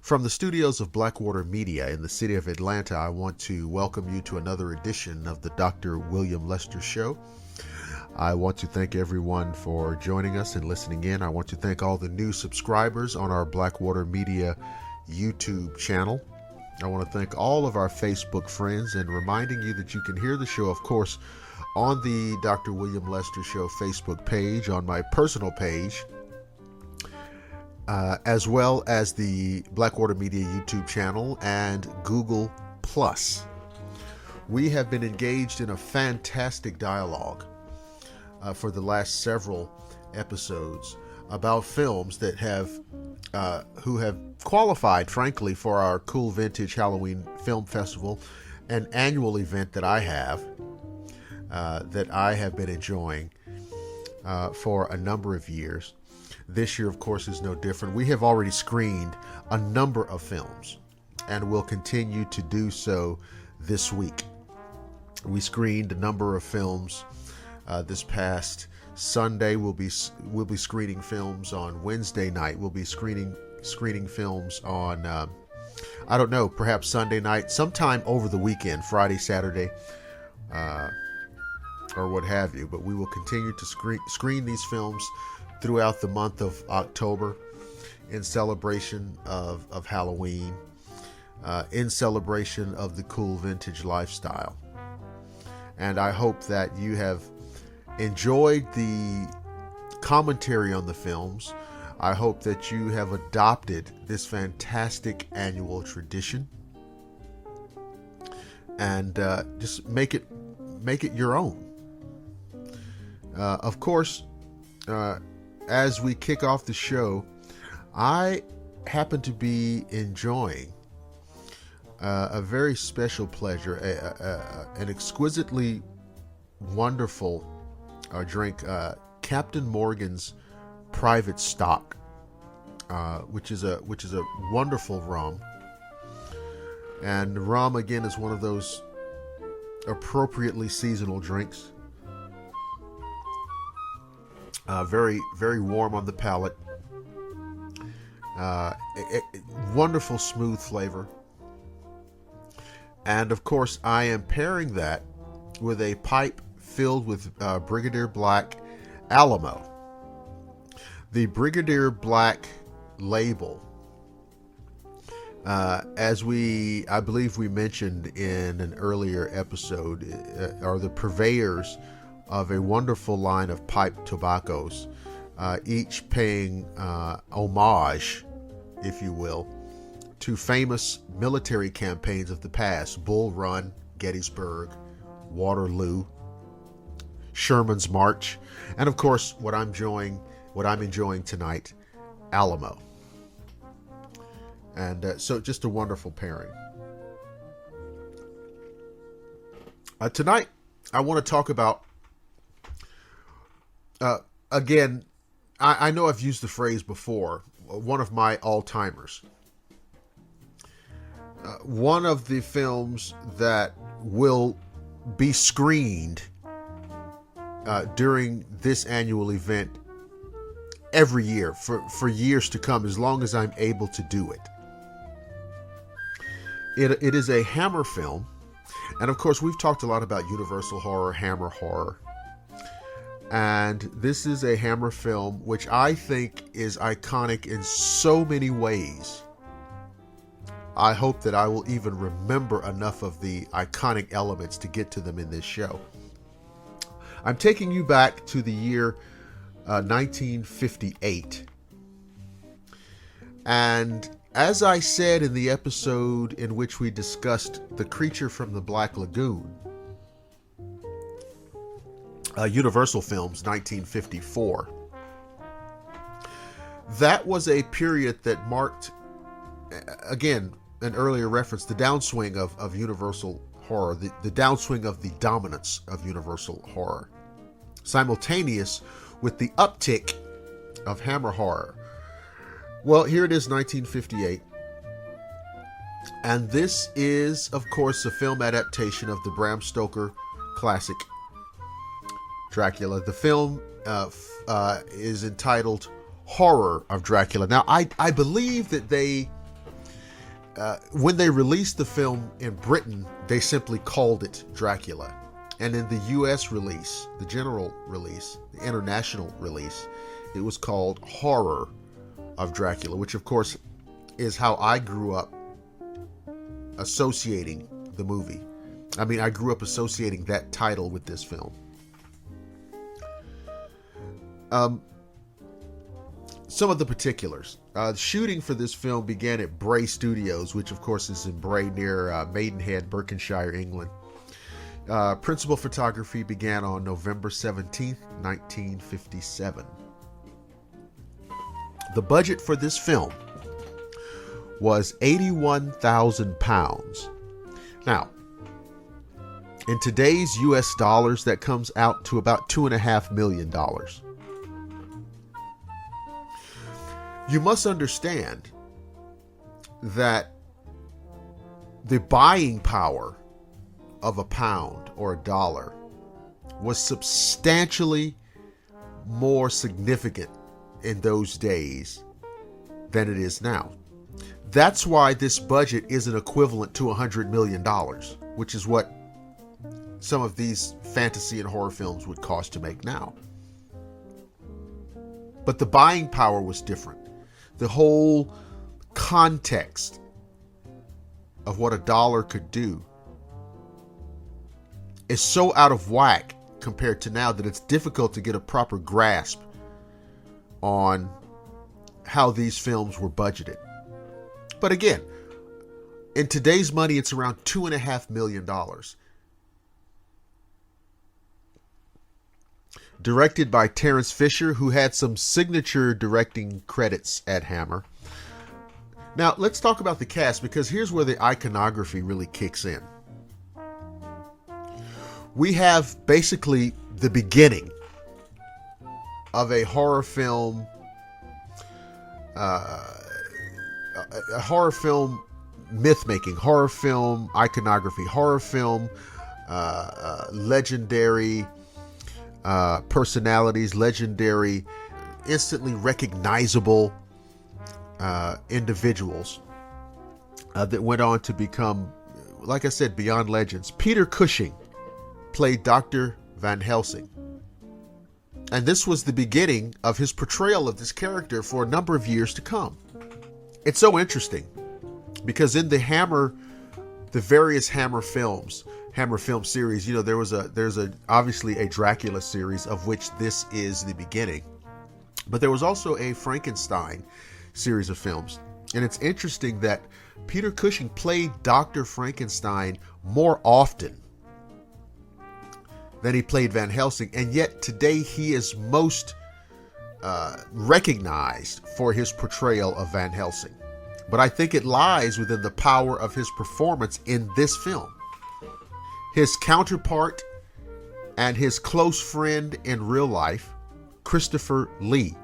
From the studios of Blackwater Media in the city of Atlanta, I want to welcome you to another edition of the Dr. William Lester Show. I want to thank everyone for joining us and listening in. I want to thank all the new subscribers on our Blackwater Media YouTube channel. I want to thank all of our Facebook friends and reminding you that you can hear the show, of course, on the Dr. William Lester Show Facebook page, on my personal page, as well as the Blackwater Media YouTube channel and Google+. We have been engaged in a fantastic dialogue for the last several episodes about films that have who have qualified, frankly, for our Cool Vintage Halloween Film Festival, an annual event that I have been enjoying for a number of years. This year, of course, is no different. We have already screened a number of films and will continue to do so this week. We screened a number of films this past Sunday. We'll be screening films on Wednesday night. We'll be screening films on, I don't know, perhaps Sunday night, sometime over the weekend, Friday, Saturday, or what have you. But we will continue to screen these films throughout the month of October in celebration of Halloween, in celebration of the cool vintage lifestyle. And I hope that you have enjoyed the commentary on the films. I hope that you have adopted this fantastic annual tradition and just make it your own. Of course, as we kick off the show, I happen to be enjoying a very special pleasure, an exquisitely wonderful drink, Captain Morgan's Private Stock, which is a wonderful rum. And rum, again, is one of those appropriately seasonal drinks. Very, very warm on the palate. Wonderful smooth flavor. And of course, I am pairing that with a pipe filled with Brigadier Black Alamo. The Brigadier Black label, as I believe we mentioned in an earlier episode, are the purveyors of a wonderful line of pipe tobaccos, each paying homage, if you will, to famous military campaigns of the past: Bull Run, Gettysburg, Waterloo, Sherman's March, and of course what I'm enjoying tonight, Alamo. And so just a wonderful pairing. Tonight I want to talk about, again, I know I've used the phrase before, one of my all-timers. One of the films that will be screened during this annual event every year for years to come, as long as I'm able to do it. It is a Hammer film. And of course, we've talked a lot about Universal Horror, Hammer Horror. And this is a Hammer film which I think is iconic in so many ways. I hope that I will even remember enough of the iconic elements to get to them in this show. I'm taking you back to the year 1958. And as I said in the episode in which we discussed The Creature from the Black Lagoon, Universal Films 1954, that was a period that marked, again, an earlier reference, the downswing of Universal Horror, the downswing of the dominance of Universal Horror, simultaneous with the uptick of Hammer Horror. Well, here it is, 1958. And this is, of course, a film adaptation of the Bram Stoker classic, Dracula. The film is entitled Horror of Dracula. Now, I believe that they When they released the film in Britain, they simply called it Dracula. And in the US release, the general release, the international release, it was called Horror of Dracula, which of course is how I grew up associating the movie. I mean, I grew up associating that title with this film. Some of the particulars. Shooting for this film began at Bray Studios, which of course is in Bray near Maidenhead, Berkshire, England. Principal photography began on November 17th, 1957. The budget for this film was £81,000. Now, in today's US dollars, that comes out to about $2.5 million. You must understand that the buying power of a pound or a dollar was substantially more significant in those days than it is now. That's why this budget isn't equivalent to $100 million, which is what some of these fantasy and horror films would cost to make now. But the buying power was different. The whole context of what a dollar could do is so out of whack compared to now that it's difficult to get a proper grasp on how these films were budgeted. But again, in today's money, it's around $2.5 million. Directed by Terence Fisher, who had some signature directing credits at Hammer. Now, let's talk about the cast, because here's where the iconography really kicks in. We have basically the beginning of a horror film, a horror film myth-making, horror film iconography, horror film legendary personalities, legendary, instantly recognizable individuals that went on to become, like I said, beyond legends. Peter Cushing played Dr. Van Helsing. And this was the beginning of his portrayal of this character for a number of years to come. It's so interesting because in the various Hammer film series, you know, there's obviously a Dracula series, of which this is the beginning. But there was also a Frankenstein series of films. And it's interesting that Peter Cushing played Dr. Frankenstein more often than he played Van Helsing. And yet today he is most recognized for his portrayal of Van Helsing. But I think it lies within the power of his performance in this film. His counterpart and his close friend in real life, Christopher Lee,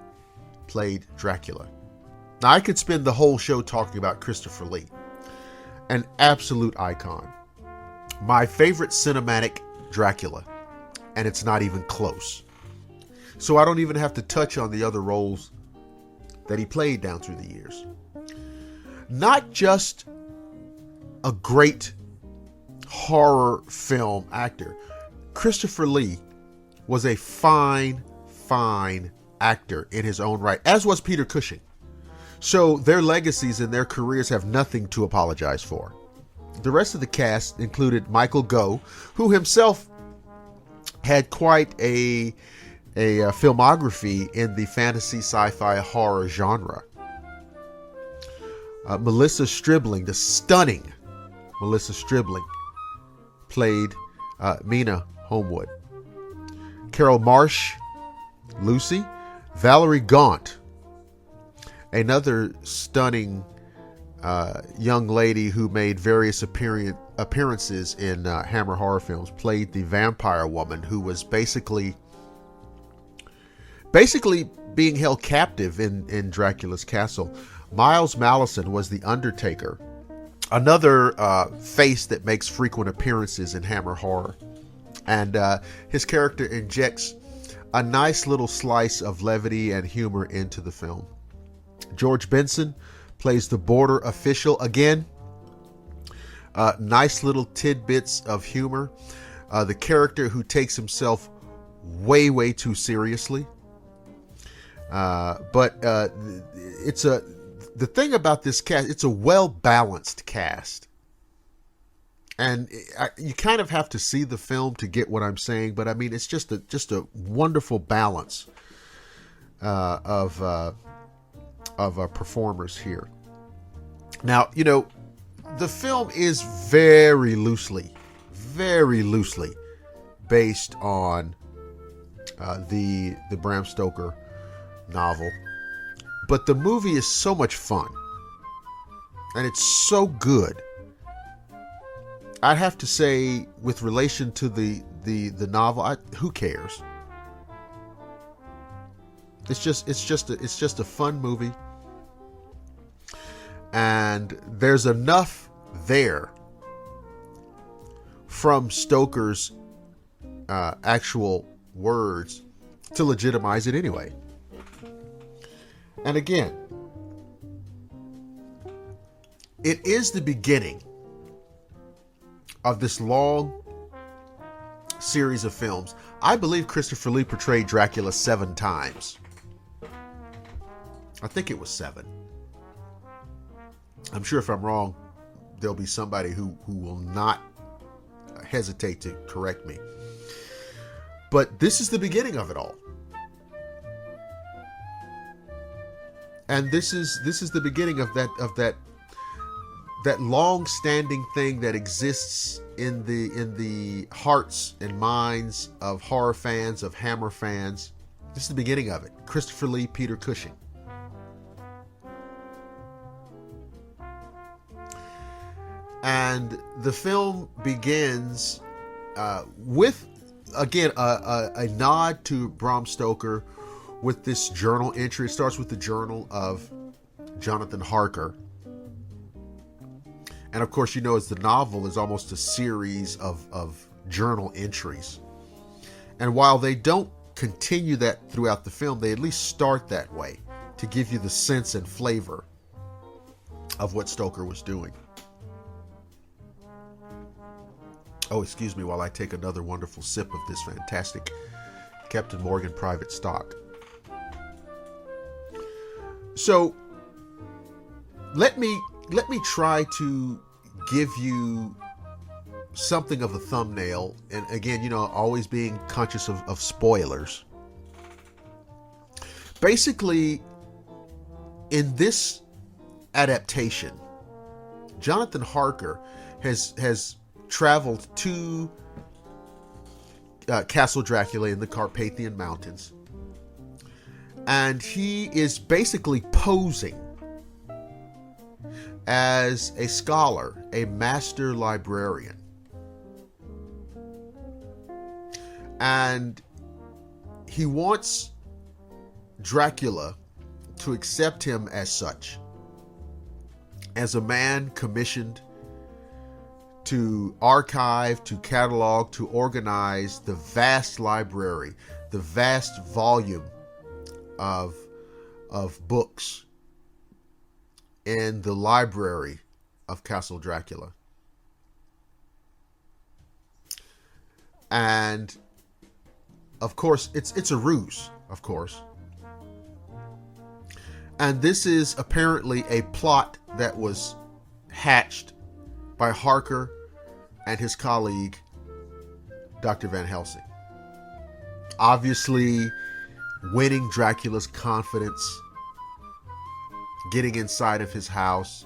played Dracula. Now, I could spend the whole show talking about Christopher Lee, an absolute icon. My favorite cinematic Dracula, and it's not even close. So I don't even have to touch on the other roles that he played down through the years. Not just a great horror film actor. Christopher Lee was a fine actor in his own right, as was Peter Cushing. So their legacies and their careers have nothing to apologize for. The rest of the cast included Michael Gough, who himself had quite a filmography in the fantasy, sci-fi, horror genre. Melissa Stribling, the stunning Melissa Stribling, played Mina Homewood. Carol Marsh, Lucy. Valerie Gaunt, another stunning young lady who made various appearances in Hammer horror films, played the vampire woman who was basically being held captive in Dracula's castle. Miles Mallison was the Undertaker, another face that makes frequent appearances in Hammer horror. And his character injects a nice little slice of levity and humor into the film. George Benson plays the border official, again Nice little tidbits of humor. The character who takes himself way, way too seriously. But it's the thing about this cast, it's a well-balanced cast. And you kind of have to see the film to get what I'm saying, but I mean, it's just a wonderful balance of performers here. Now, the film is very loosely based on the Bram Stoker novel, but the movie is so much fun, and it's so good. I'd have to say, with relation to the novel, who cares? It's just a fun movie, and there's enough there from Stoker's actual words to legitimize it anyway. And again, it is the beginning of this long series of films. I believe Christopher Lee portrayed Dracula 7 times. I think it was 7. I'm sure if I'm wrong, there'll be somebody who will not hesitate to correct me. But this is the beginning of it all. And this is the beginning of that long-standing thing that exists in the hearts and minds of horror fans, of Hammer fans. This is the beginning of it. Christopher Lee, Peter Cushing. And the film begins with, again, a nod to Bram Stoker with this journal entry. It starts with the journal of Jonathan Harker. And of course, as the novel is almost a series of journal entries. And while they don't continue that throughout the film, they at least start that way to give you the sense and flavor of what Stoker was doing. Oh, excuse me while I take another wonderful sip of this fantastic Captain Morgan Private Stock. So, let me try to give you something of a thumbnail. And again, always being conscious of spoilers. Basically, in this adaptation, Jonathan Harker has traveled to Castle Dracula in the Carpathian Mountains. And he is basically posing as a scholar, a master librarian. And he wants Dracula to accept him as such, as a man commissioned to archive, to catalog, to organize the vast library, the vast volume of books in the library of Castle Dracula. And of course, it's a ruse, of course. And this is apparently a plot that was hatched by Harker and his colleague, Dr. Van Helsing. Obviously, winning Dracula's confidence, getting inside of his house,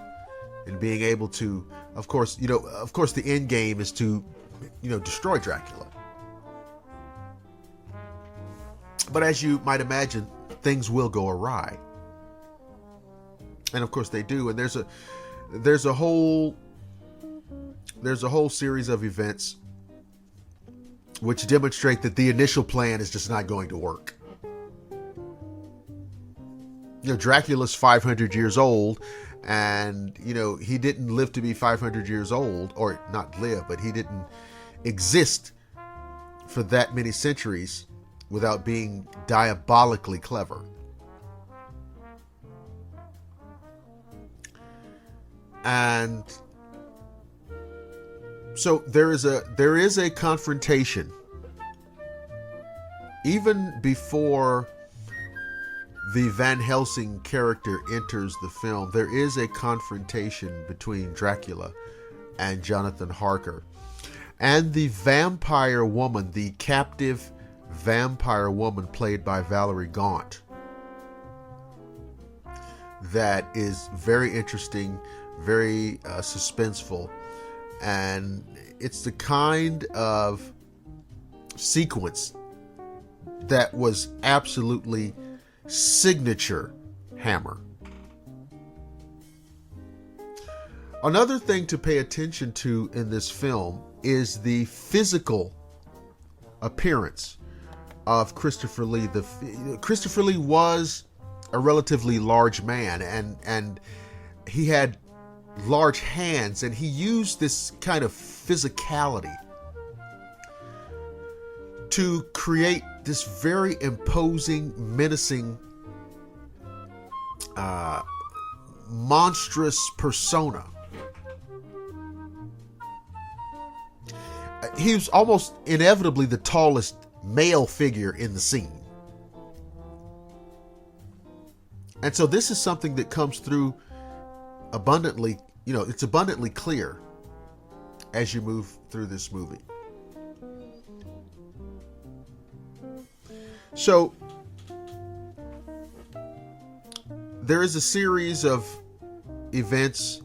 and being able to, of course, the end game is to, destroy Dracula. But as you might imagine, things will go awry. And of course they do. And there's a whole series of events which demonstrate that the initial plan is just not going to work. Dracula's 500 years old, and he didn't live to be 500 years old, or not live, but he didn't exist for that many centuries without being diabolically clever. And So there is a confrontation even before the Van Helsing character enters the film. There is a confrontation between Dracula and Jonathan Harker, and the vampire woman, the captive vampire woman played by Valerie Gaunt. That is very interesting, very suspenseful, and it's the kind of sequence that was absolutely signature Hammer. Another thing to pay attention to in this film is the physical appearance of Christopher Lee. Christopher Lee was a relatively large man, and he had large hands, and he used this kind of physicality to create this very imposing, menacing, monstrous persona. He was almost inevitably the tallest male figure in the scene. And so this is something that comes through abundantly, it's abundantly clear as you move through this movie. So there is a series of events,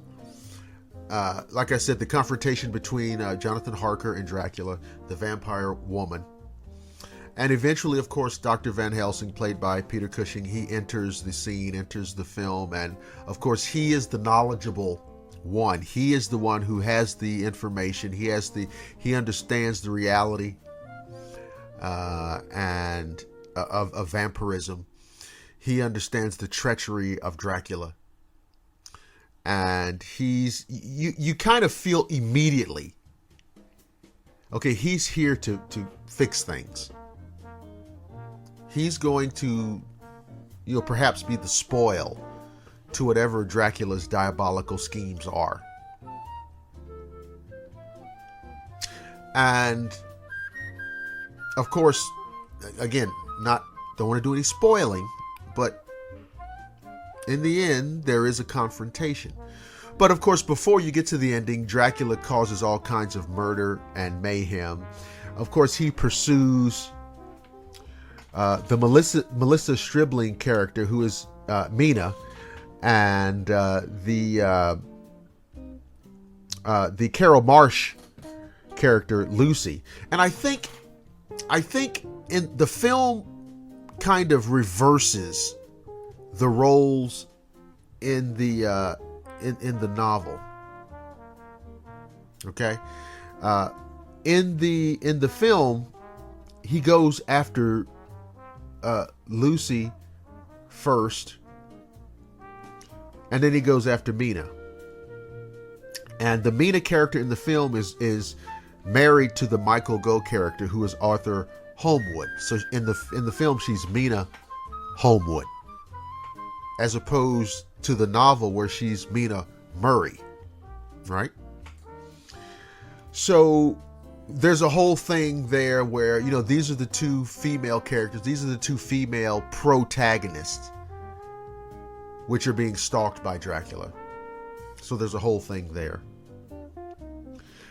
like I said, the confrontation between Jonathan Harker and Dracula, the vampire woman. And eventually, of course, Dr. Van Helsing, played by Peter Cushing, he enters the scene, enters the film. And of course, he is the knowledgeable one. He is the one who has the information. He understands the reality and of vampirism. He understands the treachery of Dracula. And you kind of feel immediately, okay, he's here to fix things. He's going to, perhaps be the spoil to whatever Dracula's diabolical schemes are. And of course, again, don't want to do any spoiling, but in the end, there is a confrontation. But of course, before you get to the ending, Dracula causes all kinds of murder and mayhem. Of course, he pursues the Melissa Stribling character, who is Mina, and the Carol Marsh character, Lucy. And I think in the film kind of reverses the roles in the novel. Okay, in the film, he goes after Lucy first, and then he goes after Mina. And the Mina character in the film is married to the Michael Gough character, who is Arthur Holmwood. So in the film, she's Mina Holmwood, as opposed to the novel where she's Mina Murray, right? So there's a whole thing there where, these are the two female characters. These are the two female protagonists, which are being stalked by Dracula. So there's a whole thing there.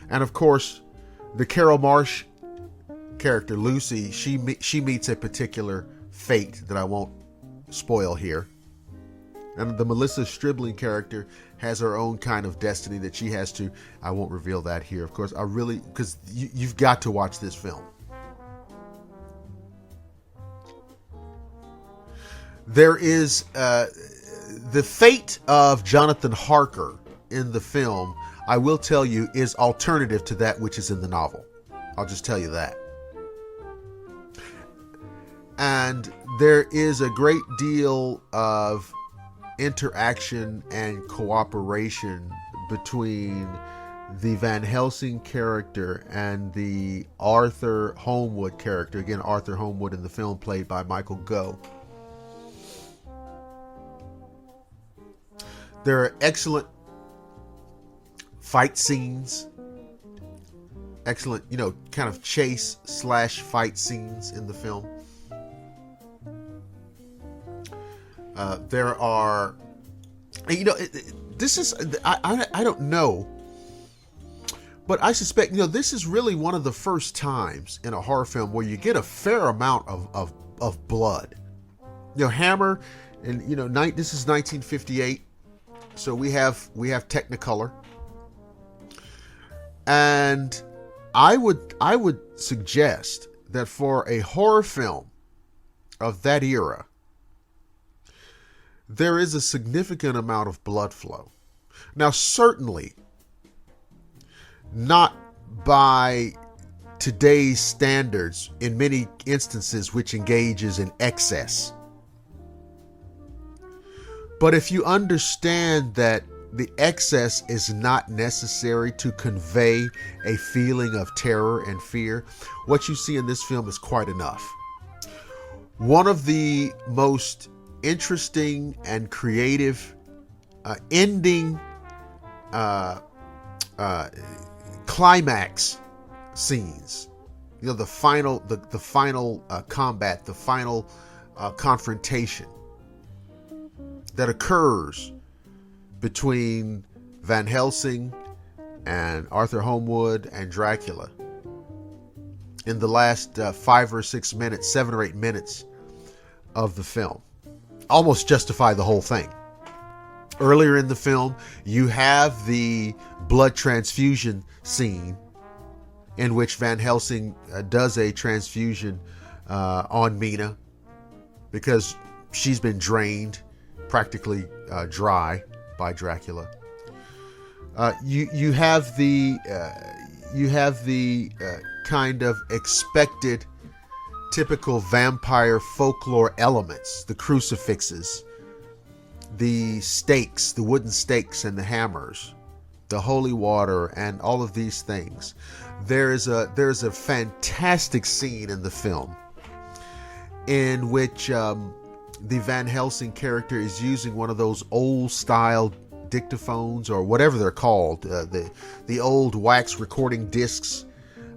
And of course, the Carol Marsh character, Lucy, she meets a particular fate that I won't spoil here. And the Melissa Stribling character has her own kind of destiny that she has to. I won't reveal that here, of course. Because you've got to watch this film. There is the fate of Jonathan Harker in the film, I will tell you, is alternative to that which is in the novel. I'll just tell you that. And there is a great deal of interaction and cooperation between the Van Helsing character and the Arthur Holmwood character. Again, Arthur Holmwood in the film, played by Michael Gough. There are excellent fight scenes excellent, kind of chase / fight scenes in the film. There are, this is, I don't know, but I suspect, this is really one of the first times in a horror film where you get a fair amount of blood. Hammer, and this is 1958, so we have Technicolor, and I would suggest that for a horror film of that era, there is a significant amount of blood flow. Now, certainly not by today's standards in many instances, which engages in excess. But if you understand that the excess is not necessary to convey a feeling of terror and fear, what you see in this film is quite enough. One of the most interesting and creative ending climax scenes, the final combat, the final confrontation that occurs between Van Helsing and Arthur Holmwood and Dracula in the last 5 or 6 minutes, 7 or 8 minutes of the film, almost justify the whole thing. Earlier in the film, you have the blood transfusion scene in which Van Helsing does a transfusion on Mina because she's been drained practically dry by Dracula. You have the kind of expected typical vampire folklore elements, the crucifixes, the stakes, the wooden stakes and the hammers, the holy water, and all of these things. There's a fantastic scene in the film in which the Van Helsing character is using one of those old style dictaphones, or whatever they're called, the old wax recording discs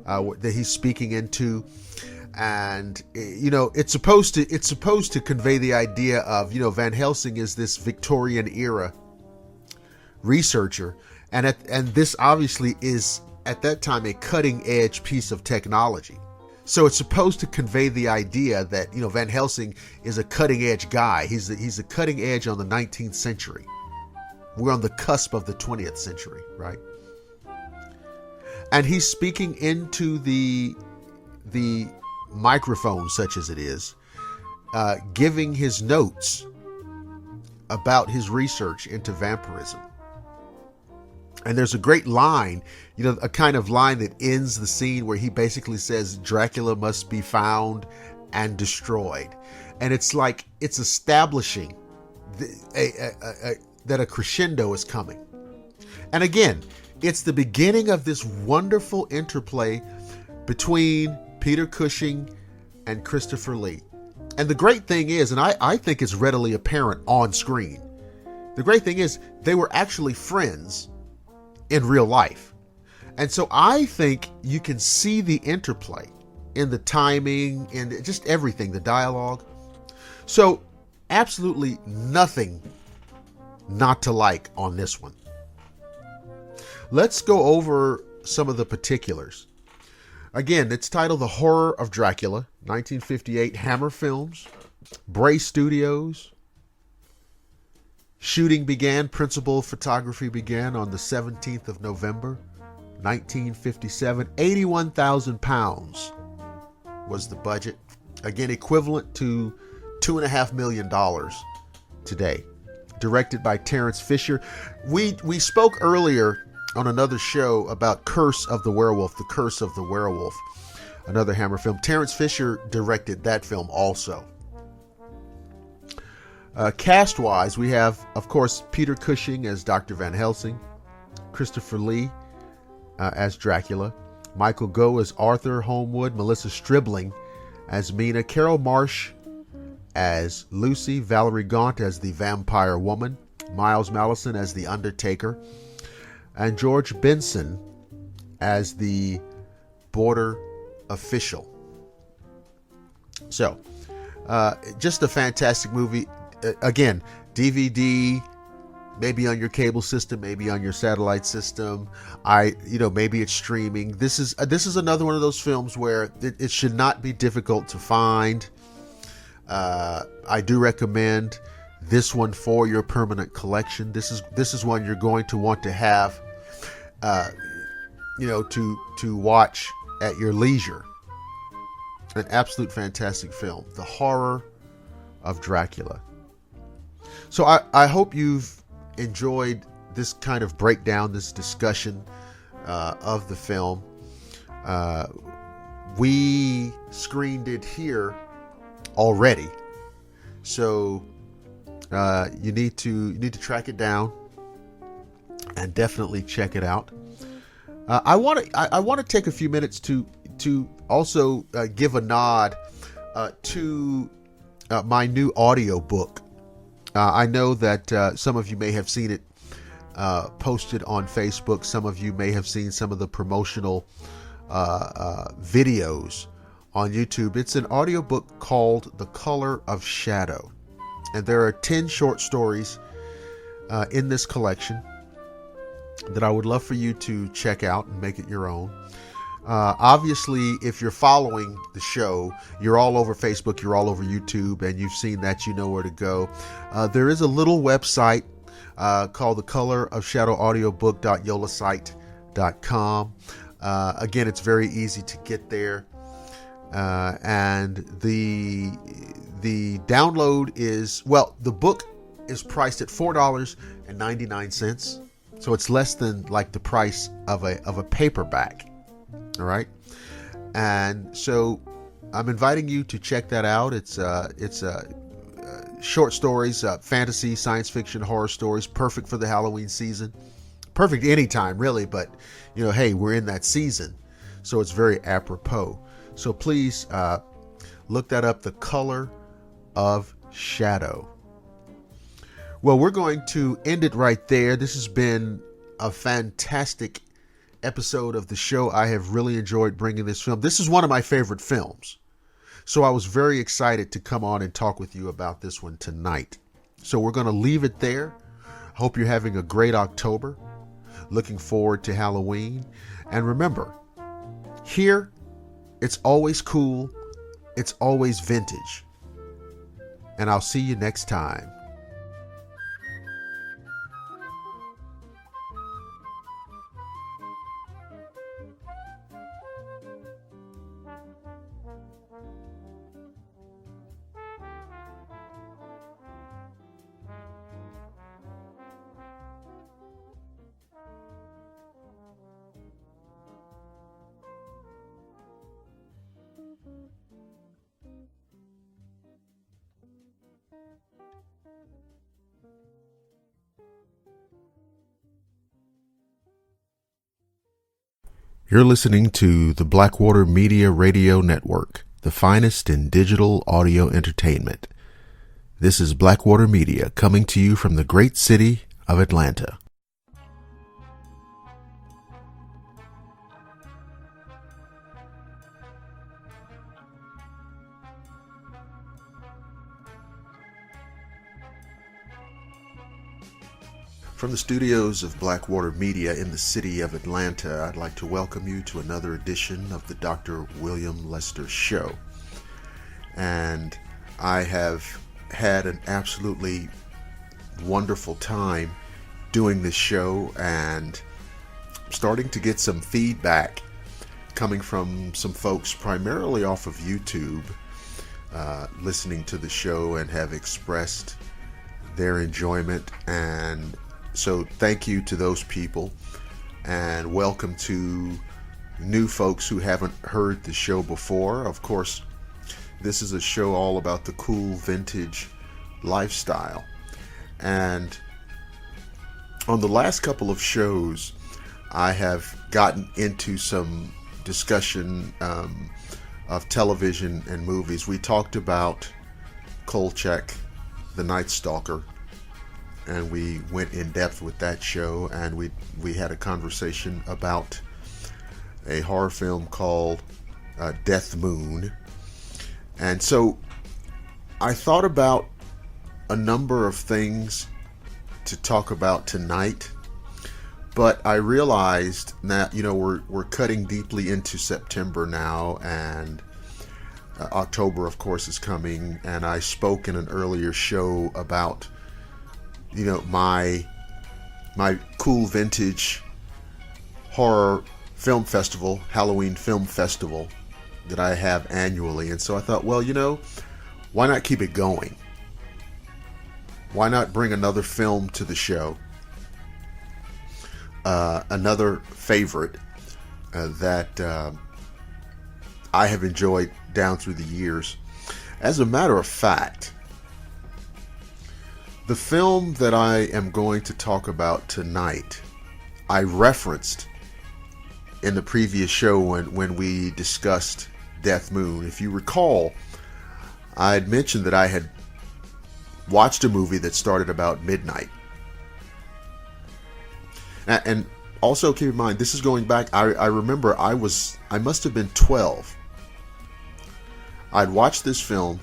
that he's speaking into. And it's supposed to convey the idea of, Van Helsing is this Victorian era researcher, and this obviously is at that time a cutting edge piece of technology. So it's supposed to convey the idea that Van Helsing is a cutting edge guy. He's a cutting edge on the 19th century. We're on the cusp of the 20th century, right? And he's speaking into the microphone, such as it is, giving his notes about his research into vampirism. And there's a great line, a kind of line that ends the scene where he basically says Dracula must be found and destroyed. And it's like it's establishing that a crescendo is coming. And again, it's the beginning of this wonderful interplay between Peter Cushing and Christopher Lee. And the great thing is, and I think it's readily apparent on screen, the great thing is they were actually friends in real life. And so I think you can see the interplay in the timing and just everything, the dialogue. So absolutely nothing not to like on this one. Let's go over some of the particulars. Again, it's titled The Horror of Dracula, 1958, Hammer Films, Bray Studios. Shooting began, principal photography began on the 17th of November, 1957. 81,000 pounds was the budget. Again, equivalent to $2.5 million today. Directed by Terence Fisher. We spoke earlier on another show about Curse of the Werewolf, The Curse of the Werewolf, another Hammer film. Terence Fisher directed that film also. Cast-wise, we have, of course, Peter Cushing as Dr. Van Helsing, Christopher Lee as Dracula, Michael Gough as Arthur Holmwood, Melissa Stribling as Mina, Carol Marsh as Lucy, Valerie Gaunt as the Vampire Woman, Miles Mallison as the Undertaker, and George Benson as the Border Official. So, just a fantastic movie. Again, DVD, maybe on your cable system, maybe on your satellite system. Maybe it's streaming. This is another one of those films where it should not be difficult to find. I do recommend this one for your permanent collection. This is one you're going to want to have, to watch at your leisure. An absolute fantastic film, The Horror of Dracula. So I hope you've enjoyed this kind of breakdown, this discussion of the film. We screened it here already, so you need to track it down and definitely check it out. I want to take a few minutes to also give a nod to my new audio book. I know that some of you may have seen it posted on Facebook. Some of you may have seen some of the promotional videos on YouTube. It's an audiobook called The Color of Shadow. And there are 10 short stories in this collection that I would love for you to check out and make it your own. Obviously, if you're following the show, you're all over Facebook, you're all over YouTube, and you've seen that, you know where to go. There is a little website called The Color of Shadow Audiobook.yolasite.com. Again, it's very easy to get there. And the download is, the book is priced at $4.99. So it's less than like the price of a paperback. All right. And so I'm inviting you to check that out. It's short stories, fantasy, science fiction, horror stories, perfect for the Halloween season. Perfect anytime, really. But, hey, we're in that season. So it's very apropos. So please look that up, The Color of Shadow. Well, we're going to end it right there. This has been a fantastic episode of the show. I have really enjoyed bringing this film. This is one of my favorite films. So I was very excited to come on and talk with you about this one tonight. So we're going to leave it there. Hope you're having a great October. Looking forward to Halloween. And remember, here, it's always cool. It's always vintage. And I'll see you next time. You're listening to the Blackwater Media Radio Network, the finest in digital audio entertainment. This is Blackwater Media coming to you from the great city of Atlanta. From the studios of Blackwater Media in the city of Atlanta, I'd like to welcome you to another edition of the Dr. William Lester Show. And I have had an absolutely wonderful time doing this show and starting to get some feedback coming from some folks primarily off of YouTube listening to the show and have expressed their enjoyment. And so thank you to those people, and welcome to new folks who haven't heard the show before. Of course, this is a show all about the cool vintage lifestyle. And on the last couple of shows, I have gotten into some discussion of television and movies. We talked about Kolchak, The Night Stalker, and we went in depth with that show, and we had a conversation about a horror film called Deathmoon. And so I thought about a number of things to talk about tonight, but I realized that, we're cutting deeply into September now, and October, of course, is coming, and I spoke in an earlier show about, my cool vintage horror film festival, Halloween Film Festival, that I have annually. And so I thought, well, why not keep it going? Why not bring another film to the show? Another favorite that I have enjoyed down through the years. As a matter of fact, the film that I am going to talk about tonight, I referenced in the previous show when we discussed Deathmoon. If you recall, I had mentioned that I had watched a movie that started about midnight. And also keep in mind, this is going back, I remember I must have been 12. I'd watched this film,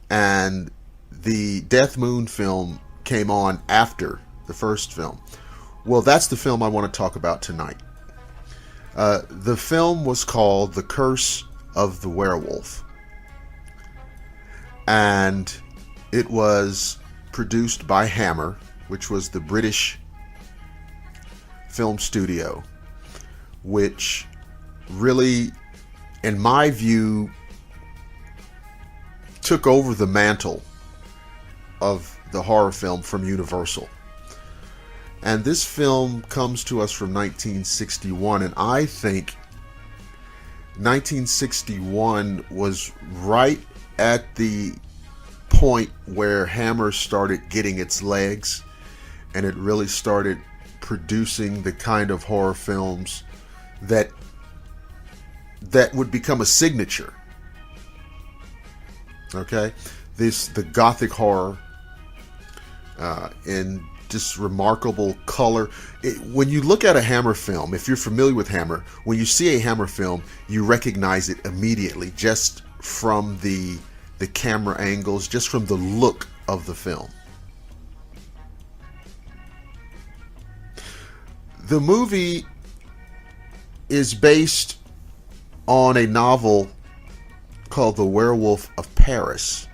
and the Deathmoon film came on after the first film. Well, that's the film I want to talk about tonight. The film was called The Curse of the Werewolf. And it was produced by Hammer, which was the British film studio, which really, in my view, took over the mantle of the horror film from Universal. And this film comes to us from 1961, and I think 1961 was right at the point where Hammer started getting its legs, and it really started producing the kind of horror films that would become a signature. Okay, the gothic horror in just remarkable color. When you look at a Hammer film, if you're familiar with Hammer, when you see a Hammer film, you recognize it immediately just from the camera angles, just from the look of the film. The movie is based on a novel called The Werewolf of Paris,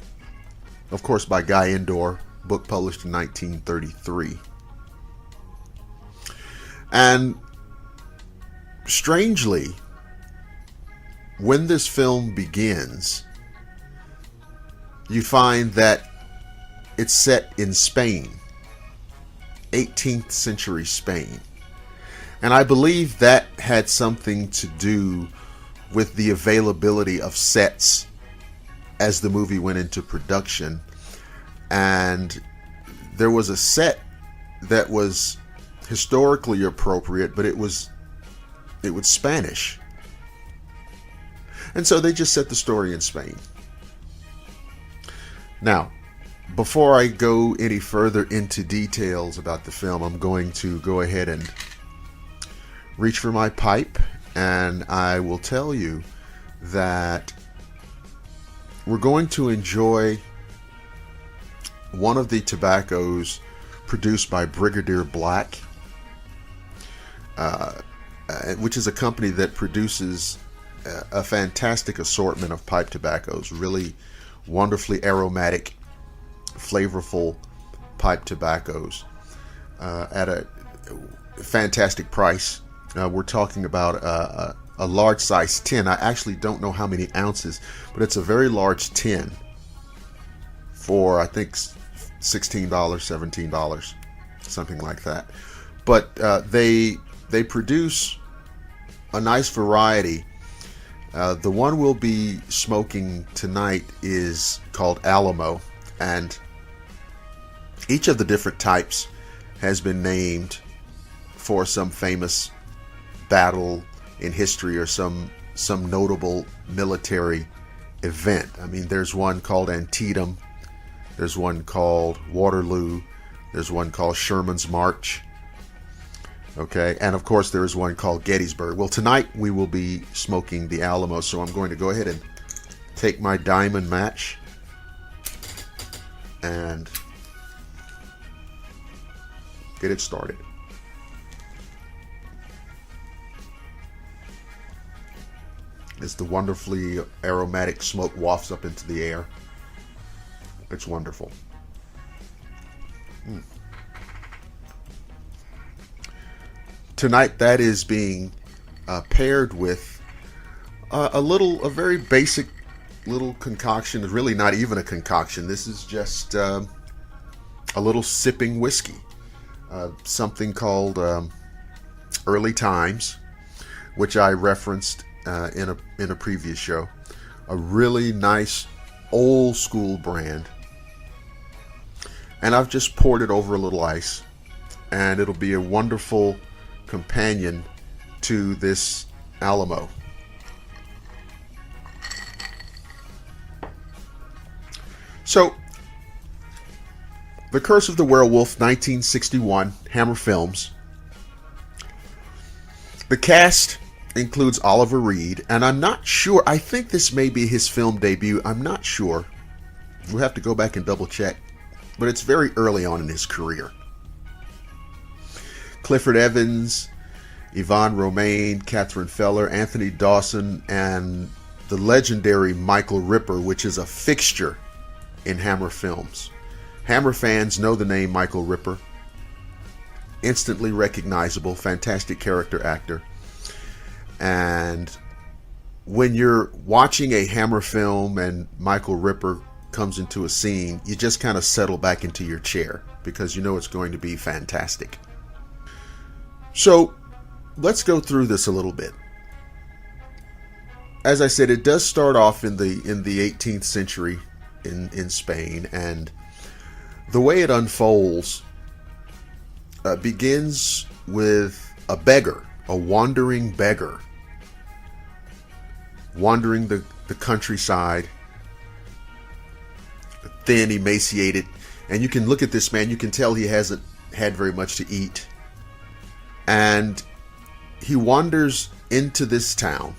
of course by Guy Endore, book published in 1933. And strangely, when this film begins, you find that it's set in Spain, 18th century Spain. And I believe that had something to do with the availability of sets as the movie went into production. And there was a set that was historically appropriate, but it was Spanish. And so they just set the story in Spain. Now, before I go any further into details about the film, I'm going to go ahead and reach for my pipe, and I will tell you that we're going to enjoy one of the tobaccos produced by Brigadier Black, which is a company that produces a fantastic assortment of pipe tobaccos, really wonderfully aromatic, flavorful pipe tobaccos at a fantastic price. We're talking about a large size tin. I actually don't know how many ounces, but it's a very large tin for, I think, $16, $17, something like that. But they produce a nice variety. The one we'll be smoking tonight is called Alamo, and each of the different types has been named for some famous battle in history or some notable military event. I mean, there's one called Antietam, there's one called Waterloo, there's one called Sherman's March, Okay, and of course there is one called Gettysburg. Well, tonight we will be smoking the Alamo, so I'm going to go ahead and take my diamond match and get it started. As the wonderfully aromatic smoke wafts up into the air. It's wonderful. Tonight that is being paired with a very basic little concoction. It's really not even a concoction. This is just a little sipping whiskey. Something called Early Times, which I referenced in a previous show. A really nice old school brand. And I've just poured it over a little ice, and it'll be a wonderful companion to this Alamo. So, The Curse of the Werewolf, 1961, Hammer Films. The cast includes Oliver Reed, and I'm not sure, I think this may be his film debut, I'm not sure. We'll have to go back and double check, but it's very early on in his career. Clifford Evans, Yvonne Romaine, Catherine Feller, Anthony Dawson, and the legendary Michael Ripper, which is a fixture in Hammer Films. Hammer fans know the name Michael Ripper. Instantly recognizable, fantastic character actor. And when you're watching a Hammer film and Michael Ripper comes into a scene, you just kind of settle back into your chair because you know it's going to be fantastic. So let's go through this a little bit. As I said, it does start off in the 18th century in Spain, and the way it unfolds begins with a beggar, a wandering beggar, wandering the countryside, thin, emaciated, and you can look at this man, you can tell he hasn't had very much to eat. And he wanders into this town.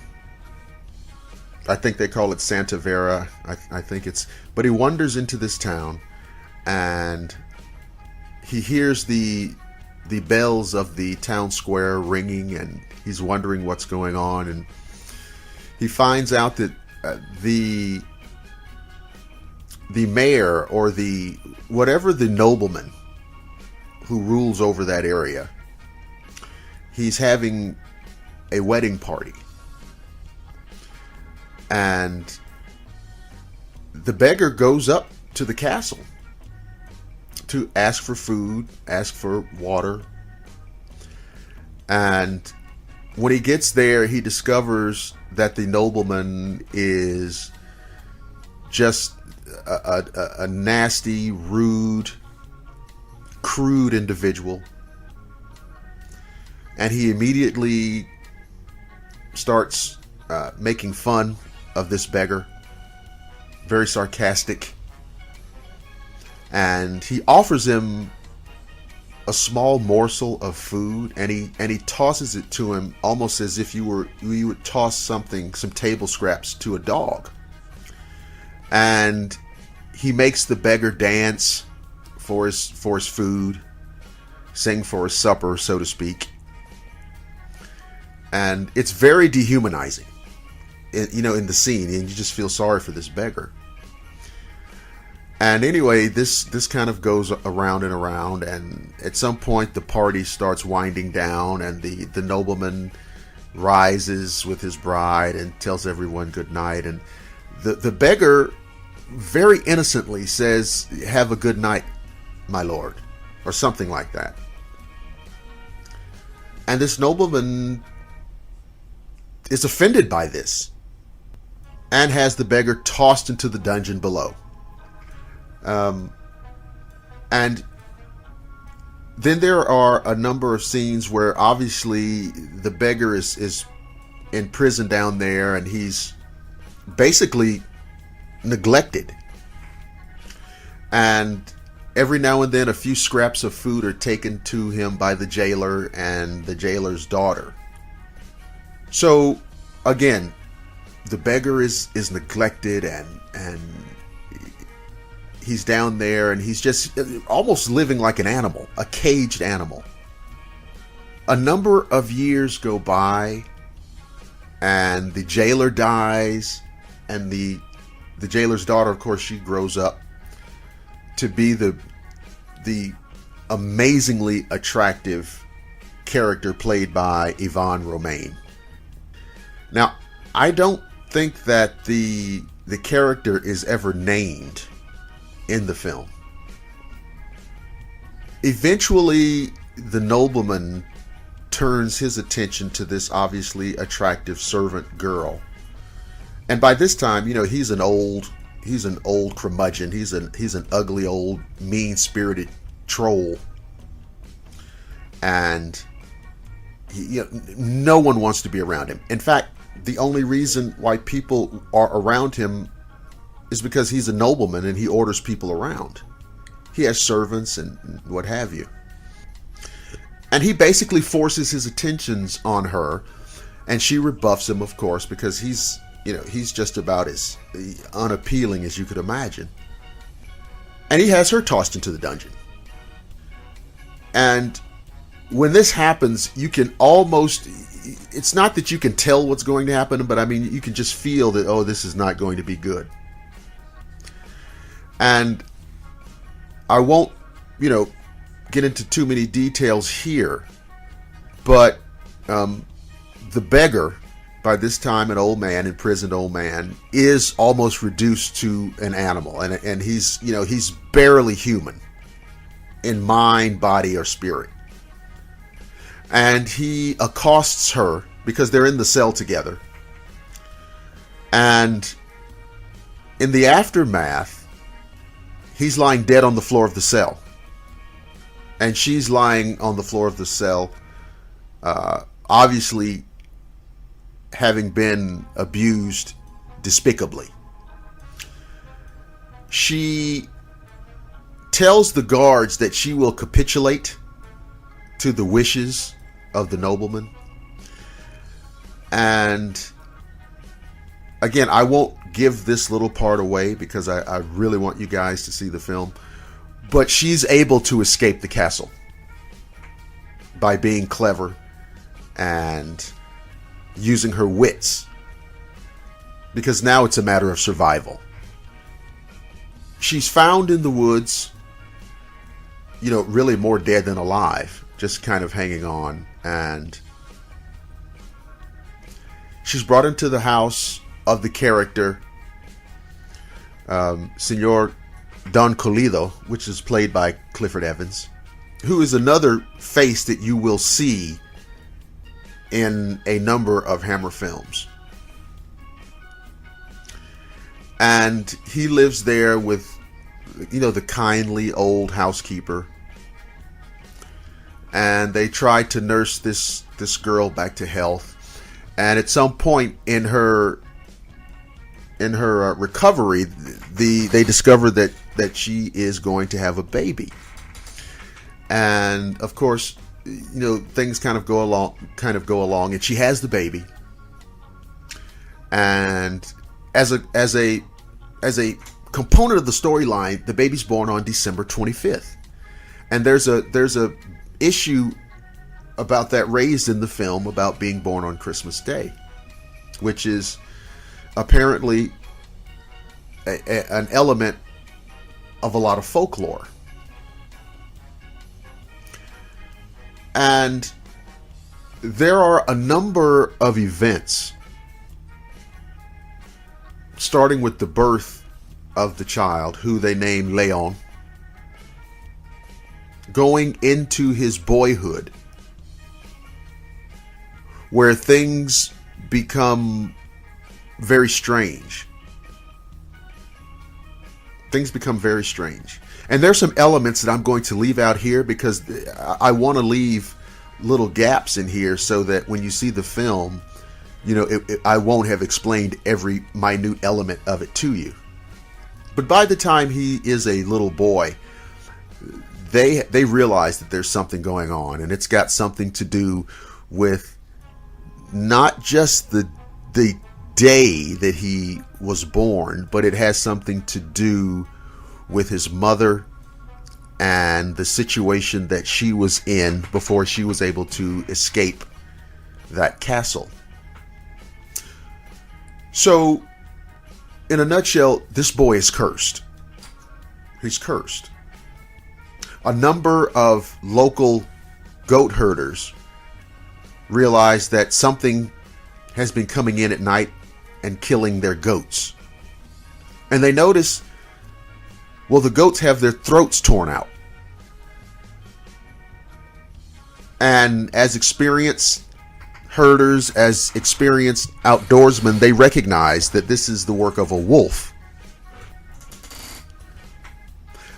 I think they call it Santa Vera. I think it's... But he wanders into this town, and he hears the bells of the town square ringing, and he's wondering what's going on. And he finds out that the mayor, or whatever the nobleman who rules over that area, he's having a wedding party. And the beggar goes up to the castle to ask for food, ask for water. And when he gets there, he discovers that the nobleman is just a nasty, rude, crude individual. And he immediately starts making fun of this beggar, very sarcastic, and he offers him a small morsel of food, and he tosses it to him almost as if you would toss some table scraps to a dog. And he makes the beggar dance for his food, sing for his supper, so to speak. And it's very dehumanizing, in the scene, and you just feel sorry for this beggar. And anyway, this kind of goes around and around, and at some point the party starts winding down, and the nobleman rises with his bride and tells everyone good night, and the beggar very innocently says, "Have a good night, my lord," or something like that. And this nobleman is offended by this and has the beggar tossed into the dungeon below. And then there are a number of scenes where obviously the beggar is in prison down there, and he's basically neglected. And Every now and then, a few scraps of food are taken to him by the jailer and the jailer's daughter. So, again, the beggar is neglected, and he's down there, and he's just almost living like an animal, a caged animal. A number of years go by, and the jailer dies, and the jailer's daughter, of course, she grows up to be the amazingly attractive character played by Yvonne Romaine. Now, I don't think that the character is ever named in the film. Eventually, the nobleman turns his attention to this obviously attractive servant girl. And by this time, he's an old curmudgeon. He's an ugly old mean-spirited troll. And no one wants to be around him. In fact, the only reason why people are around him is because he's a nobleman and he orders people around. He has servants and what have you. And he basically forces his attentions on her, and she rebuffs him, of course, because he's just about as unappealing as you could imagine. And he has her tossed into the dungeon. And when this happens, you can almost, it's not that you can tell what's going to happen, but I mean, you can just feel that, oh, this is not going to be good. And I won't, get into too many details here, but the beggar, by this time an old man, imprisoned old man, is almost reduced to an animal, and he's barely human in mind, body, or spirit. And he accosts her because they're in the cell together. And in the aftermath, he's lying dead on the floor of the cell. And she's lying on the floor of the cell, obviously having been abused despicably. She tells the guards that she will capitulate to the wishes of the nobleman. And again, I won't give this little part away because I really want you guys to see the film. But she's able to escape the castle by being clever and using her wits, because now it's a matter of survival. She's found in the woods, really more dead than alive, just kind of hanging on, and she's brought into the house of the character Senor Don Colido, which is played by Clifford Evans, who is another face that you will see in a number of Hammer films. And he lives there with, the kindly old housekeeper. And they try to nurse this girl back to health. And at some point in her recovery, they discover that she is going to have a baby. And of course, things kind of go along, and she has the baby. And as a component of the storyline, the baby's born on December 25th. And there's a issue about that raised in the film about being born on Christmas Day, which is apparently an element of a lot of folklore. And there are a number of events, starting with the birth of the child, who they name Leon, going into his boyhood, where things become very strange. Things become very strange. And there's some elements that I'm going to leave out here because I want to leave little gaps in here so that when you see the film, I won't have explained every minute element of it to you. But by the time he is a little boy, they realize that there's something going on, and it's got something to do with not just the day that he was born, but it has something to do with his mother and the situation that she was in before she was able to escape that castle. So, in a nutshell, this boy is cursed. He's cursed. A number of local goat herders realize that something has been coming in at night and killing their goats. And they notice, well, the goats have their throats torn out. And as experienced herders, as experienced outdoorsmen, they recognize that this is the work of a wolf.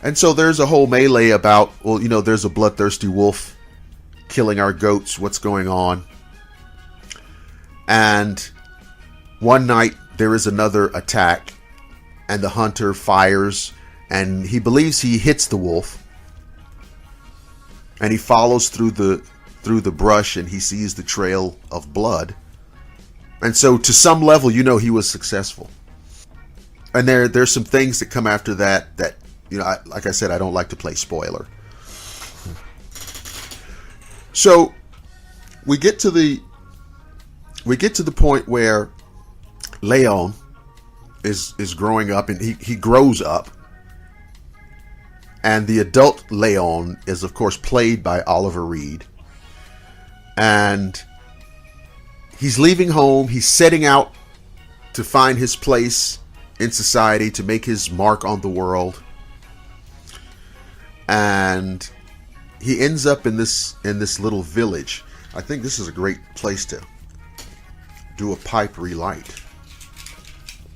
And so there's a whole melee about, well, there's a bloodthirsty wolf killing our goats. What's going on? And one night there is another attack, and the hunter fires, and he believes he hits the wolf, and he follows through the brush, and he sees the trail of blood. And so to some level, he was successful. And there's some things that come after that like I said, I don't like to play spoiler. So we get to the point where Leon is growing up, and he grows up. And the adult Leon is, of course, played by Oliver Reed. And he's leaving home. He's setting out to find his place in society, to make his mark on the world. And he ends up in this little village. I think this is a great place to do a pipe relight.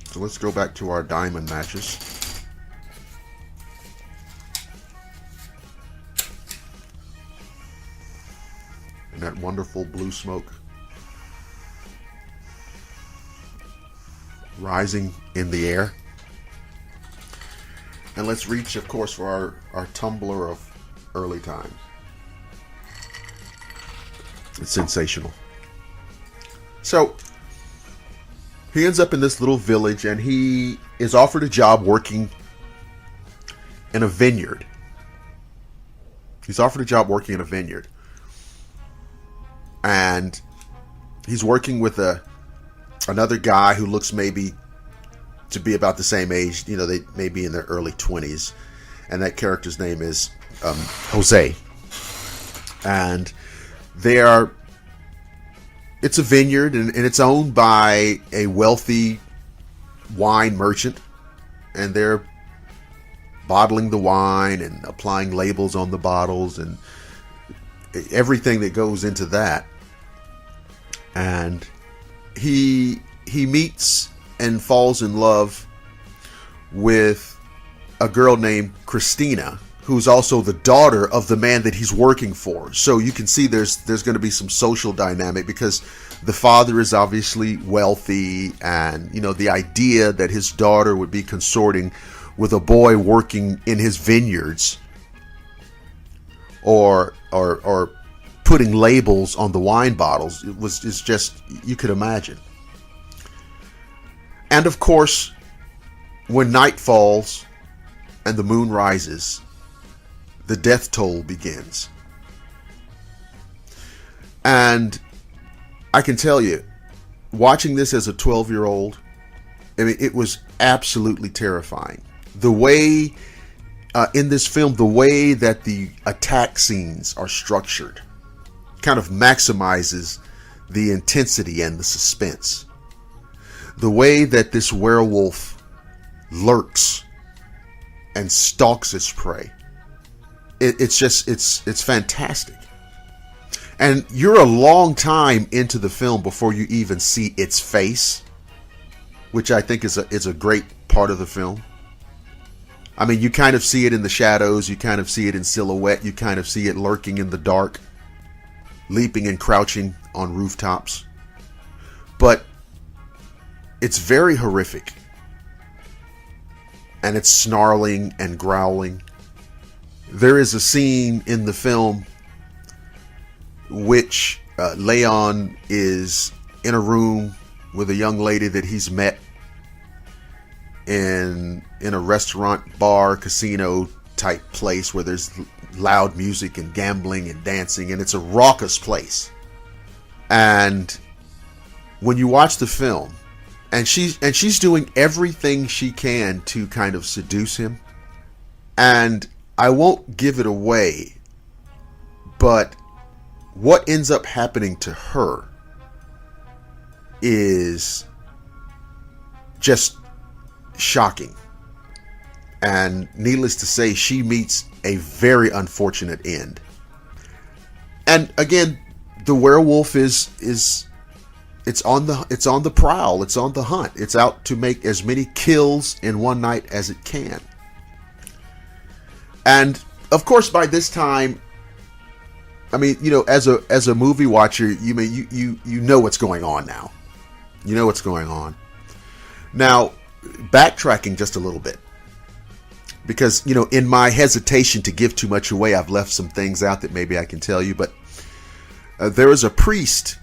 So let's go back to our diamond matches. And that wonderful blue smoke rising in the air. And let's reach, of course, for our tumbler of early time. It's sensational. So he ends up in this little village, and he is offered a job working in a vineyard. He's offered a job working in a vineyard. And he's working with another guy who looks maybe to be about the same age. They may be in their early 20s. And that character's name is Jose. And it's a vineyard, and it's owned by a wealthy wine merchant. And they're bottling the wine and applying labels on the bottles and everything that goes into that. And he meets and falls in love with a girl named Christina, who's also the daughter of the man that he's working for. So you can see there's going to be some social dynamic, because the father is obviously wealthy, and the idea that his daughter would be consorting with a boy working in his vineyards or putting labels on the wine bottles, it's just, you could imagine. And of course, when night falls and the moon rises, the death toll begins. And I can tell you, watching this as a 12-year-old, it was absolutely terrifying. The way, in this film, the way that the attack scenes are structured kind of maximizes the intensity and the suspense. The way that this werewolf lurks and stalks its prey. It's fantastic. And you're a long time into the film before you even see its face, which I think is a great part of the film. I mean, you kind of see it in the shadows, you kind of see it in silhouette, you kind of see it lurking in the dark, leaping and crouching on rooftops. But it's very horrific. And it's snarling and growling. There is a scene in the film which Leon is in a room with a young lady that he's met in a restaurant, bar, casino type place where there's loud music and gambling and dancing, and it's a raucous place. And when you watch the film, and she's doing everything she can to kind of seduce him, and I won't give it away, but what ends up happening to her is just shocking. And needless to say, she meets a very unfortunate end. And again, the werewolf is it's on the prowl, it's on the hunt. It's out to make as many kills in one night as it can. And of course, by this time, I mean, you know, as a movie watcher, you know what's going on now. You know what's going on. Now, backtracking just a little bit, because, you know, in my hesitation to give too much away, I've left some things out that maybe I can tell you. But there is a priest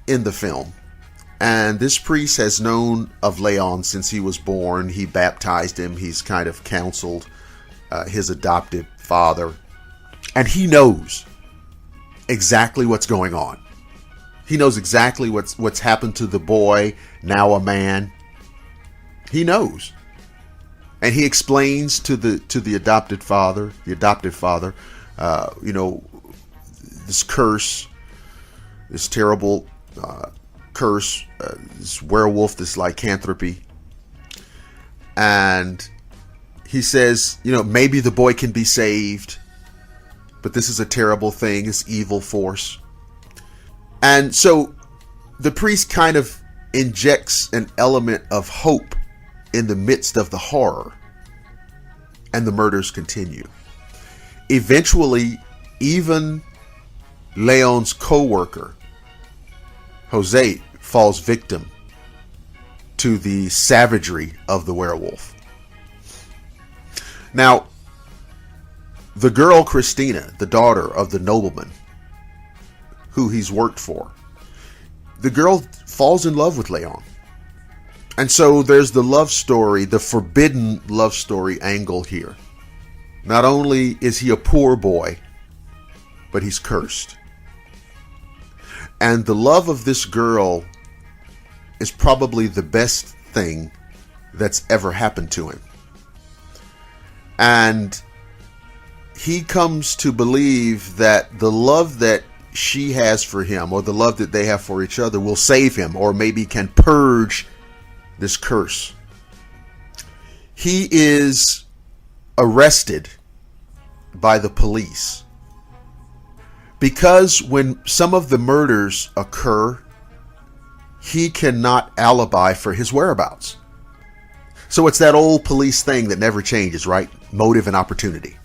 in the film, and this priest has known of Leon since he was born. He baptized him. He's kind of counseled his adopted father, and he knows exactly what's going on. He knows exactly what's happened to the boy, now a man. He knows, and he explains to the adopted father, you know, this curse, this terrible curse, this werewolf, this lycanthropy, and he says, you know, maybe the boy can be saved, but this is a terrible thing, this evil force. And so the priest kind of injects an element of hope in the midst of the horror, and the murders continue. Eventually, even Leon's co-worker, Jose, falls victim to the savagery of the werewolf. Now, the girl Christina, the daughter of the nobleman who he's worked for, the girl falls in love with Leon. And so there's the love story, the forbidden love story angle here. Not only is he a poor boy, but he's cursed. And the love of this girl is probably the best thing that's ever happened to him. And he comes to believe that the love that she has for him, or the love that they have for each other, will save him, or maybe can purge this curse. He is arrested by the police because when some of the murders occur, he cannot alibi for his whereabouts. So it's that old police thing that never changes, right? Motive and opportunity.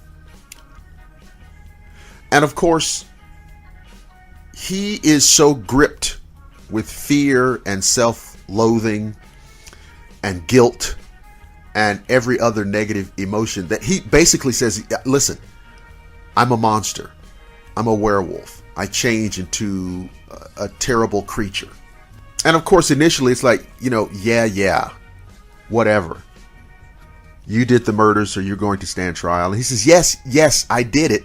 And of course, he is so gripped with fear and self-loathing and guilt and every other negative emotion that he basically says, listen, I'm a monster. I'm a werewolf. I change into a terrible creature. And of course, initially it's like, you know, yeah, whatever. You did the murder, so you're going to stand trial. And he says, yes, I did it,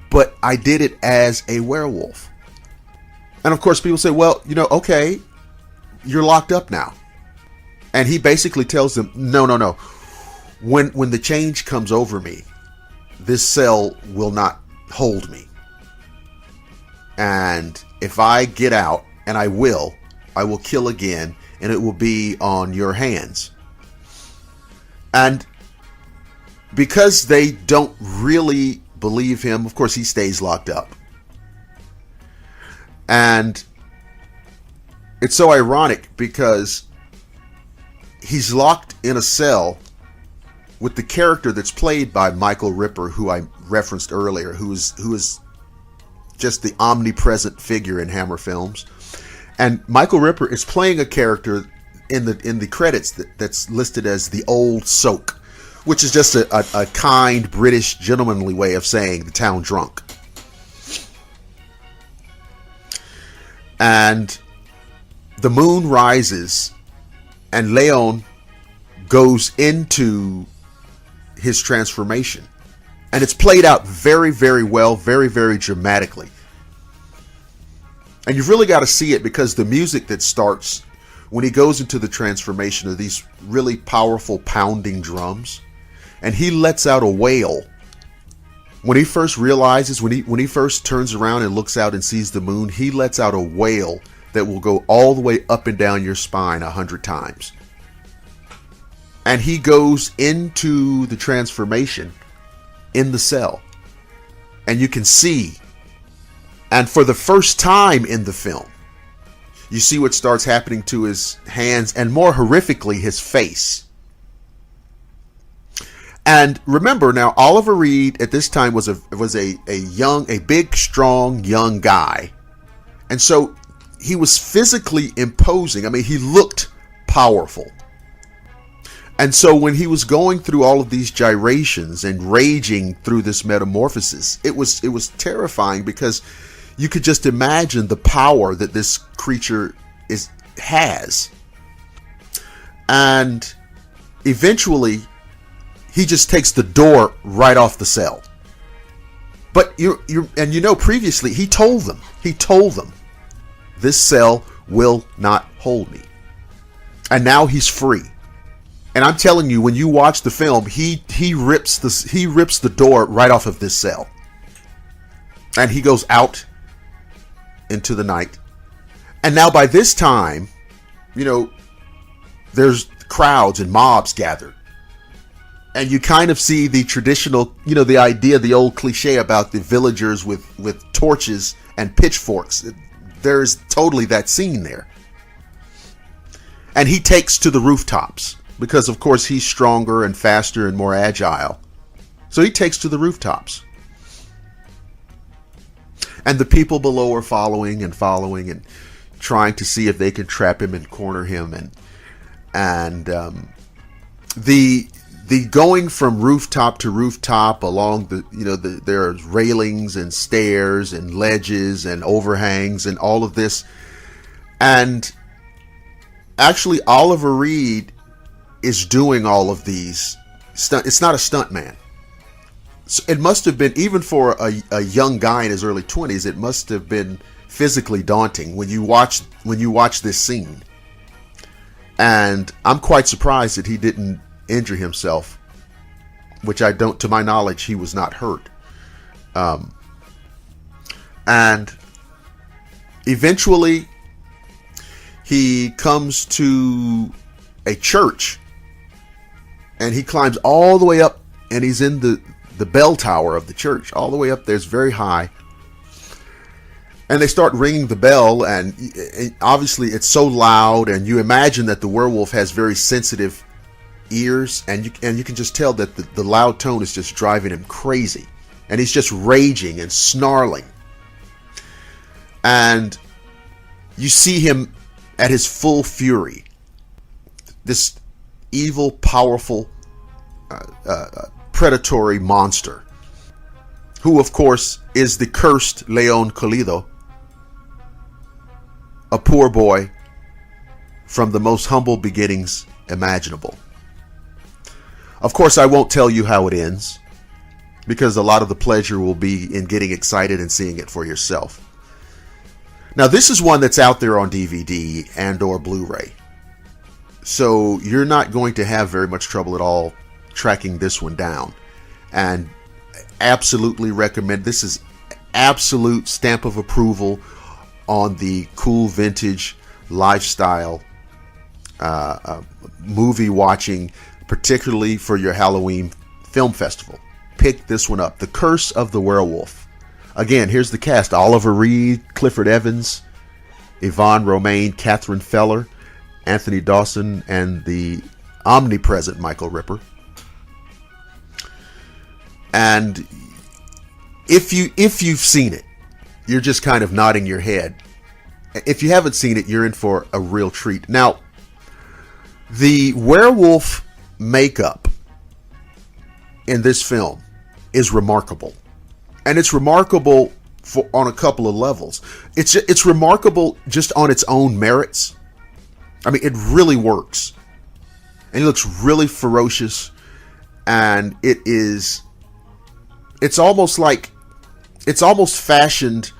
but I did it as a werewolf. And of course, people say, well, you know, okay, you're locked up now. And he basically tells them, no. When the change comes over me, this cell will not hold me. And if I get out, and I will kill again, and it will be on your hands. And because they don't really believe him, of course, he stays locked up. And it's so ironic because he's locked in a cell with the character that's played by Michael Ripper, who I referenced earlier, who is just the omnipresent figure in Hammer films. And Michael Ripper is playing a character in the credits that's listed as the Old Soak. which is just a kind British gentlemanly way of saying the town drunk. And the moon rises, and Leon goes into his transformation. And it's played out very, very well, very, very dramatically. And you've really got to see it, because the music that starts when he goes into the transformation are these really powerful pounding drums. And he lets out a wail. When he first realizes, when he first turns around and looks out and sees the moon, he lets out a wail that will go all the way up and down your spine 100 times. And he goes into the transformation in the cell. And you can see, and for the first time in the film, you see what starts happening to his hands, and more horrifically, his face. And remember now, Oliver Reed at this time was a big, strong, young guy. And so he was physically imposing. I mean, he looked powerful. And so when he was going through all of these gyrations and raging through this metamorphosis, it was terrifying, because you could just imagine the power that this creature has. And eventually, he just takes the door right off the cell. But previously he told them, this cell will not hold me. And now he's free. And I'm telling you, when you watch the film, he rips the door right off of this cell. And he goes out into the night. And now by this time, there's crowds and mobs gathered. And you kind of see the traditional, the idea, the old cliche about the villagers with torches and pitchforks. There's totally that scene there. And he takes to the rooftops, because of course he's stronger and faster and more agile. So he takes to the rooftops. And the people below are following and trying to see if they can trap him and corner him. And the going from rooftop to rooftop along there's railings and stairs and ledges and overhangs and all of this. And actually Oliver Reed is doing all of these it's not a stunt man. So it must have been, even for a young guy in his early 20s, it must have been physically daunting when you watch this scene. And I'm quite surprised that he didn't injure himself, which to my knowledge, he was not hurt. And eventually he comes to a church, and he climbs all the way up, and he's in the bell tower of the church, all the way up there. It's very high. And they start ringing the bell, and obviously it's so loud, and you imagine that the werewolf has very sensitive ears, and you can just tell that the loud tone is just driving him crazy, and he's just raging and snarling. And you see him at his full fury, this evil, powerful, predatory monster, who of course is the cursed Leon Colido, a poor boy from the most humble beginnings imaginable. Of course, I won't tell you how it ends, because a lot of the pleasure will be in getting excited and seeing it for yourself. Now, this is one that's out there on DVD and or Blu-ray, so you're not going to have very much trouble at all tracking this one down. And absolutely recommend. This is absolute stamp of approval on the cool vintage lifestyle movie watching, particularly for your Halloween film festival. Pick this one up. The Curse of the Werewolf. Again, here's the cast: Oliver Reed, Clifford Evans, Yvonne Romaine, Catherine Feller, Anthony Dawson, and the omnipresent Michael Ripper. And if you've seen it, you're just kind of nodding your head. If you haven't seen it, you're in for a real treat. Now, the werewolf makeup in this film is remarkable. And it's remarkable on a couple of levels. It's remarkable just on its own merits. I mean, it really works. And he looks really ferocious. And it's almost fashioned.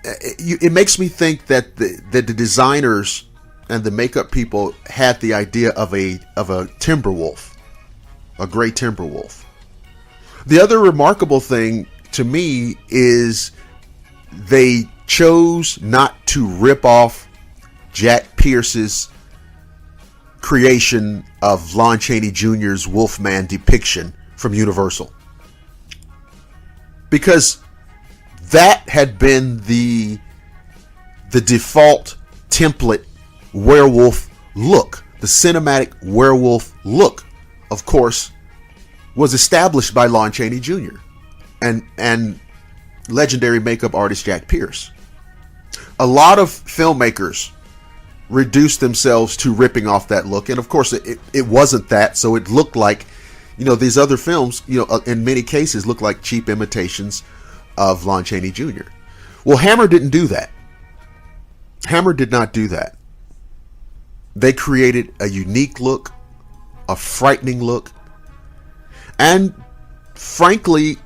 It makes me think that the designers and the makeup people had the idea of a timber wolf, a gray timber wolf. The other remarkable thing to me is they chose not to rip off Jack Pierce's creation of Lon Chaney Jr.'s Wolfman depiction from Universal, because that had been the default template werewolf look. The cinematic werewolf look, of course, was established by Lon Chaney Jr. and legendary makeup artist Jack Pierce. A lot of filmmakers reduced themselves to ripping off that look, and of course it wasn't that, so it looked like, these other films, in many cases look like cheap imitations of Lon Chaney Jr. Well, Hammer didn't do that. Hammer did not do that. They created a unique look, a frightening look, and frankly,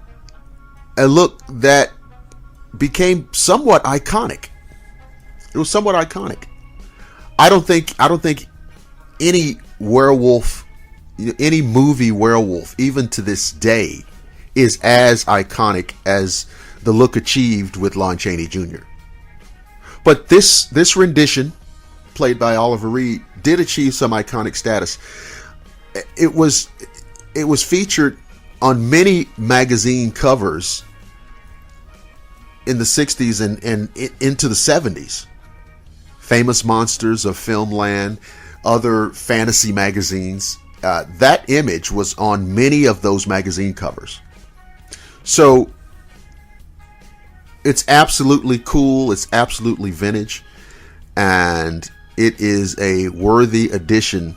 a look that became somewhat iconic. It was somewhat iconic. I don't think any werewolf, any movie werewolf, even to this day, is as iconic as the look achieved with Lon Chaney Jr. But this rendition, played by Oliver Reed, did achieve some iconic status. It was featured on many magazine covers in the 60s and into the 70s. Famous Monsters of Filmland, other fantasy magazines. That image was on many of those magazine covers. So it's absolutely cool. It's absolutely vintage. And it is a worthy addition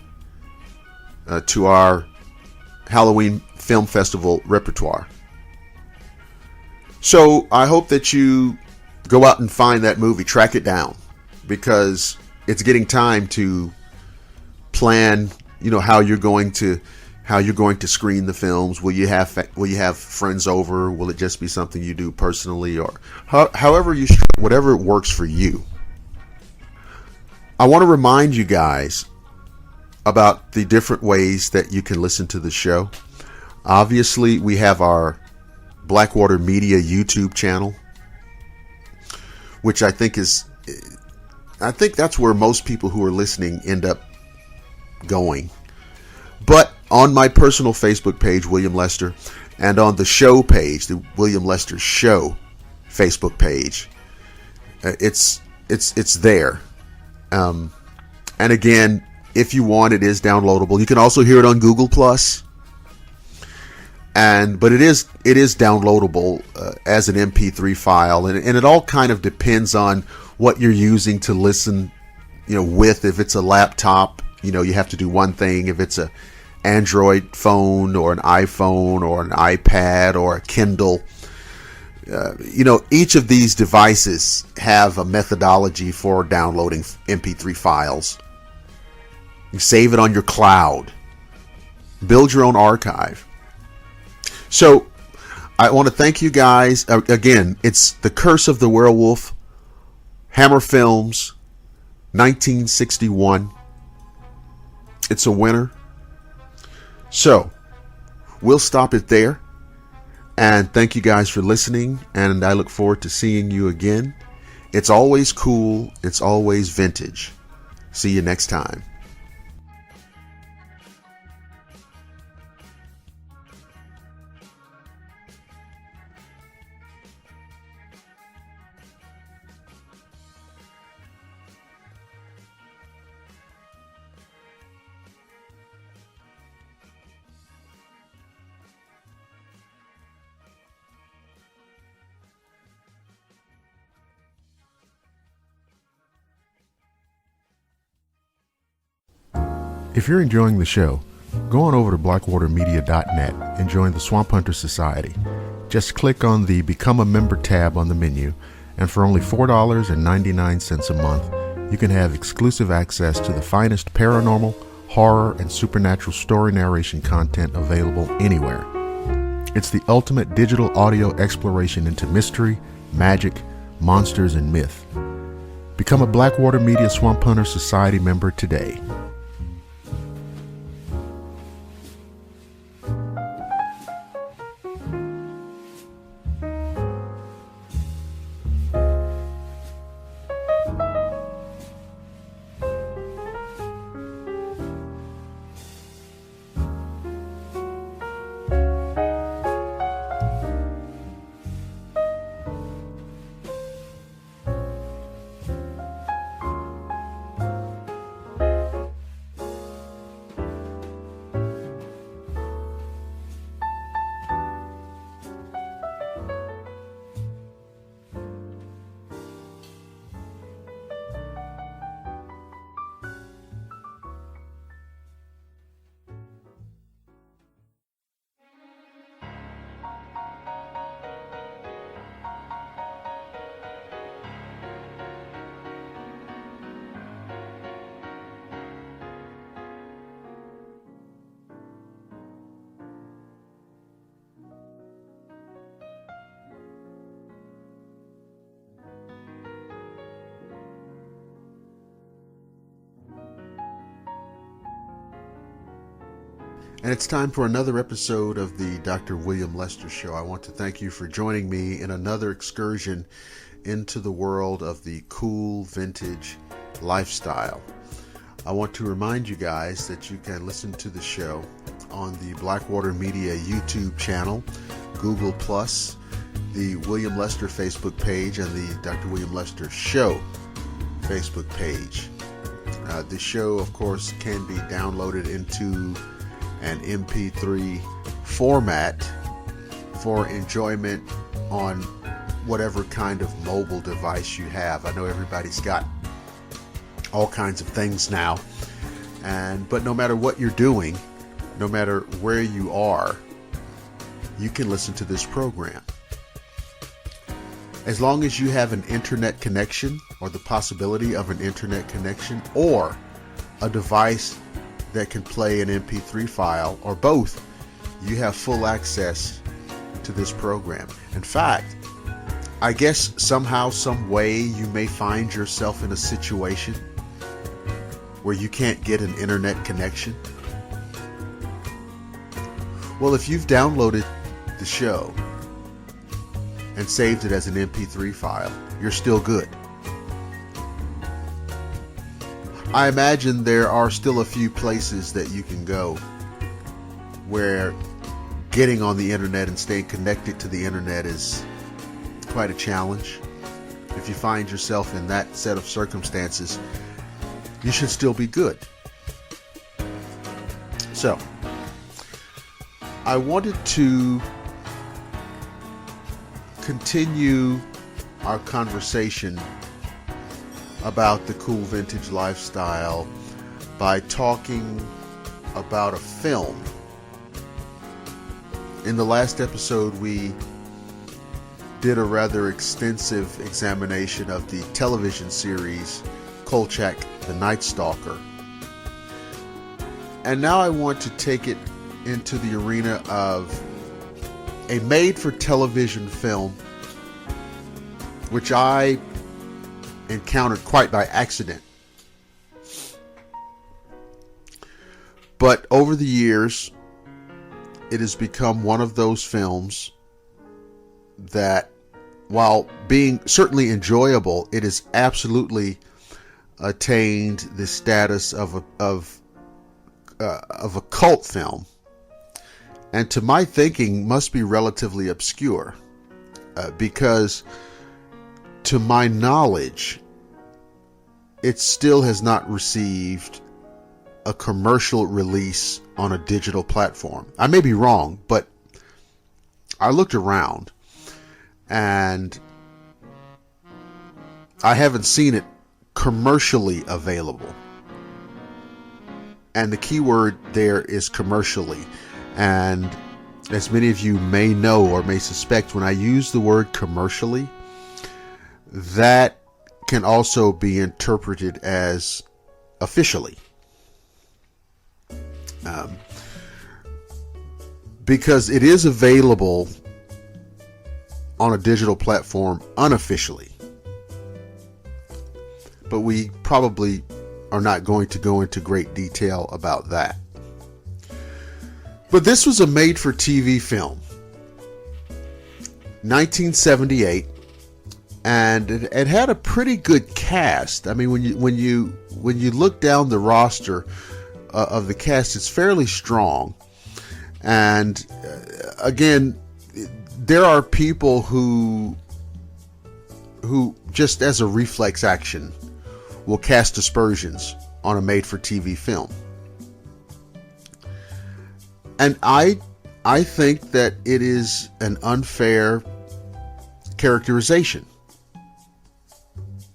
to our Halloween Film Festival repertoire. So I hope that you go out and find that movie, track it down, because it's getting time to plan, how you're going to screen the films. Will you have friends over? Will it just be something you do personally, or however whatever works for you? I want to remind you guys about the different ways that you can listen to the show. Obviously, we have our Blackwater Media YouTube channel, which I think that's where most people who are listening end up going. But on my personal Facebook page, William Lester, and on the show page, the William Lester Show Facebook page, it's there. And again, if you want, it is downloadable. You can also hear it on Google Plus. But it is downloadable as an MP3 file, and it all kind of depends on what you're using to listen, with. If it's a laptop, you have to do one thing. If it's a Android phone or an iPhone or an iPad or a Kindle, each of these devices have a methodology for downloading MP3 files. You save it on your cloud. Build your own archive. So, I want to thank you guys. Again, it's The Curse of the Werewolf, Hammer Films, 1961. It's a winner. So, we'll stop it there. And thank you guys for listening. And I look forward to seeing you again. It's always cool. It's always vintage. See you next time. If you're enjoying the show, Go on over to blackwatermedia.net and join the Swamp Hunter Society. Just click on the Become a Member tab on the menu, and for only $4.99 a month, you can have exclusive access to the finest paranormal, horror, and supernatural story narration content available anywhere. It's the ultimate digital audio exploration into mystery, magic, monsters, and myth. Become a Blackwater Media Swamp Hunter Society member today. And it's time for another episode of the Dr. William Lester Show. I want to thank you for joining me in another excursion into the world of the cool vintage lifestyle. I want to remind you guys that you can listen to the show on the Blackwater Media YouTube channel, Google+, the William Lester Facebook page, and the Dr. William Lester Show Facebook page. The show, of course, can be downloaded into an MP3 format for enjoyment on whatever kind of mobile device you have. I know everybody's got all kinds of things now, but no matter what you're doing, no matter where you are, you can listen to this program. As long as you have an internet connection, or the possibility of an internet connection, or a device that can play an MP3 file, or both, you have full access to this program. In fact, I guess somehow, some way, you may find yourself in a situation where you can't get an internet connection. Well, if you've downloaded the show and saved it as an MP3 file, you're still good. I imagine there are still a few places that you can go where getting on the internet and staying connected to the internet is quite a challenge. If you find yourself in that set of circumstances, you should still be good. So, I wanted to continue our conversation about the cool vintage lifestyle by talking about a film. In the last episode, we did a rather extensive examination of the television series Kolchak the Night Stalker. And now I want to take it into the arena of a made-for-television film, which I encountered quite by accident. But over the years, it has become one of those films that, while being certainly enjoyable, it has absolutely attained the status of a cult film, and to my thinking must be relatively obscure, because to my knowledge, it still has not received a commercial release on a digital platform. I may be wrong, but I looked around and I haven't seen it commercially available. And the key word there is commercially. And as many of you may know or may suspect, when I use the word commercially, that can also be interpreted as officially. Because it is available on a digital platform unofficially. But we probably are not going to go into great detail about that. But this was a made-for-TV film, 1978, and it had a pretty good cast. I mean, when you look down the roster of the cast, it's fairly strong. And again, there are people who just as a reflex action will cast aspersions on a made-for-TV film. And I think that it is an unfair characterization.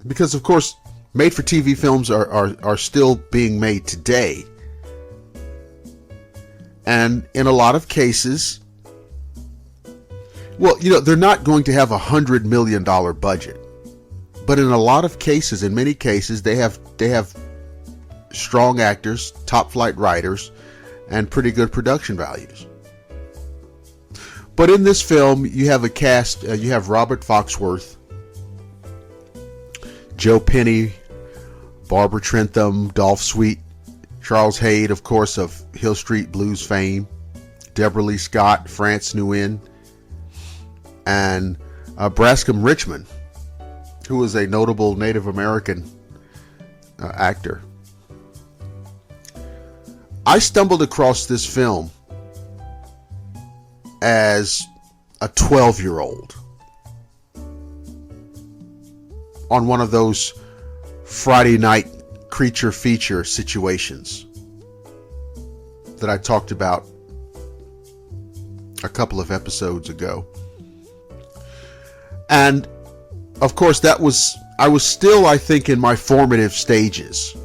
Because, of course, made-for-TV films are still being made today. And in a lot of cases, well, they're not going to have $100 million budget. But in a lot of cases, in many cases, they have strong actors, top flight writers, and pretty good production values. But in this film, you have a cast. You have Robert Foxworth, Joe Penny, Barbara Trentham, Dolph Sweet, Charles Hayde, of course, of Hill Street Blues fame, Deborah Lee Scott, France Nguyen, and Bascom Richmond, who was a notable Native American actor. I stumbled across this film as a 12-year-old on one of those Friday night creature feature situations that I talked about a couple of episodes ago. And of course, I was still, I think, in my formative stages.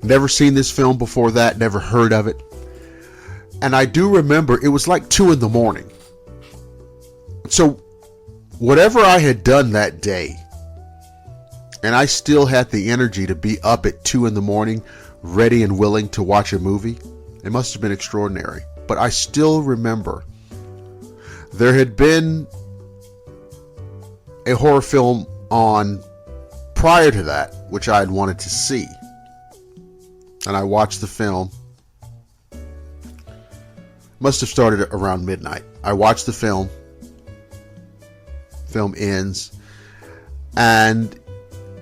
Never seen this film before that, never heard of it. And I do remember it was like 2 a.m. So whatever I had done that day, and I still had the energy to be up at 2 a.m, ready and willing to watch a movie, it must have been extraordinary. But I still remember there had been a horror film on prior to that, which I had wanted to see. And I watched the film. Must have started around midnight. I watched the film. Film ends. And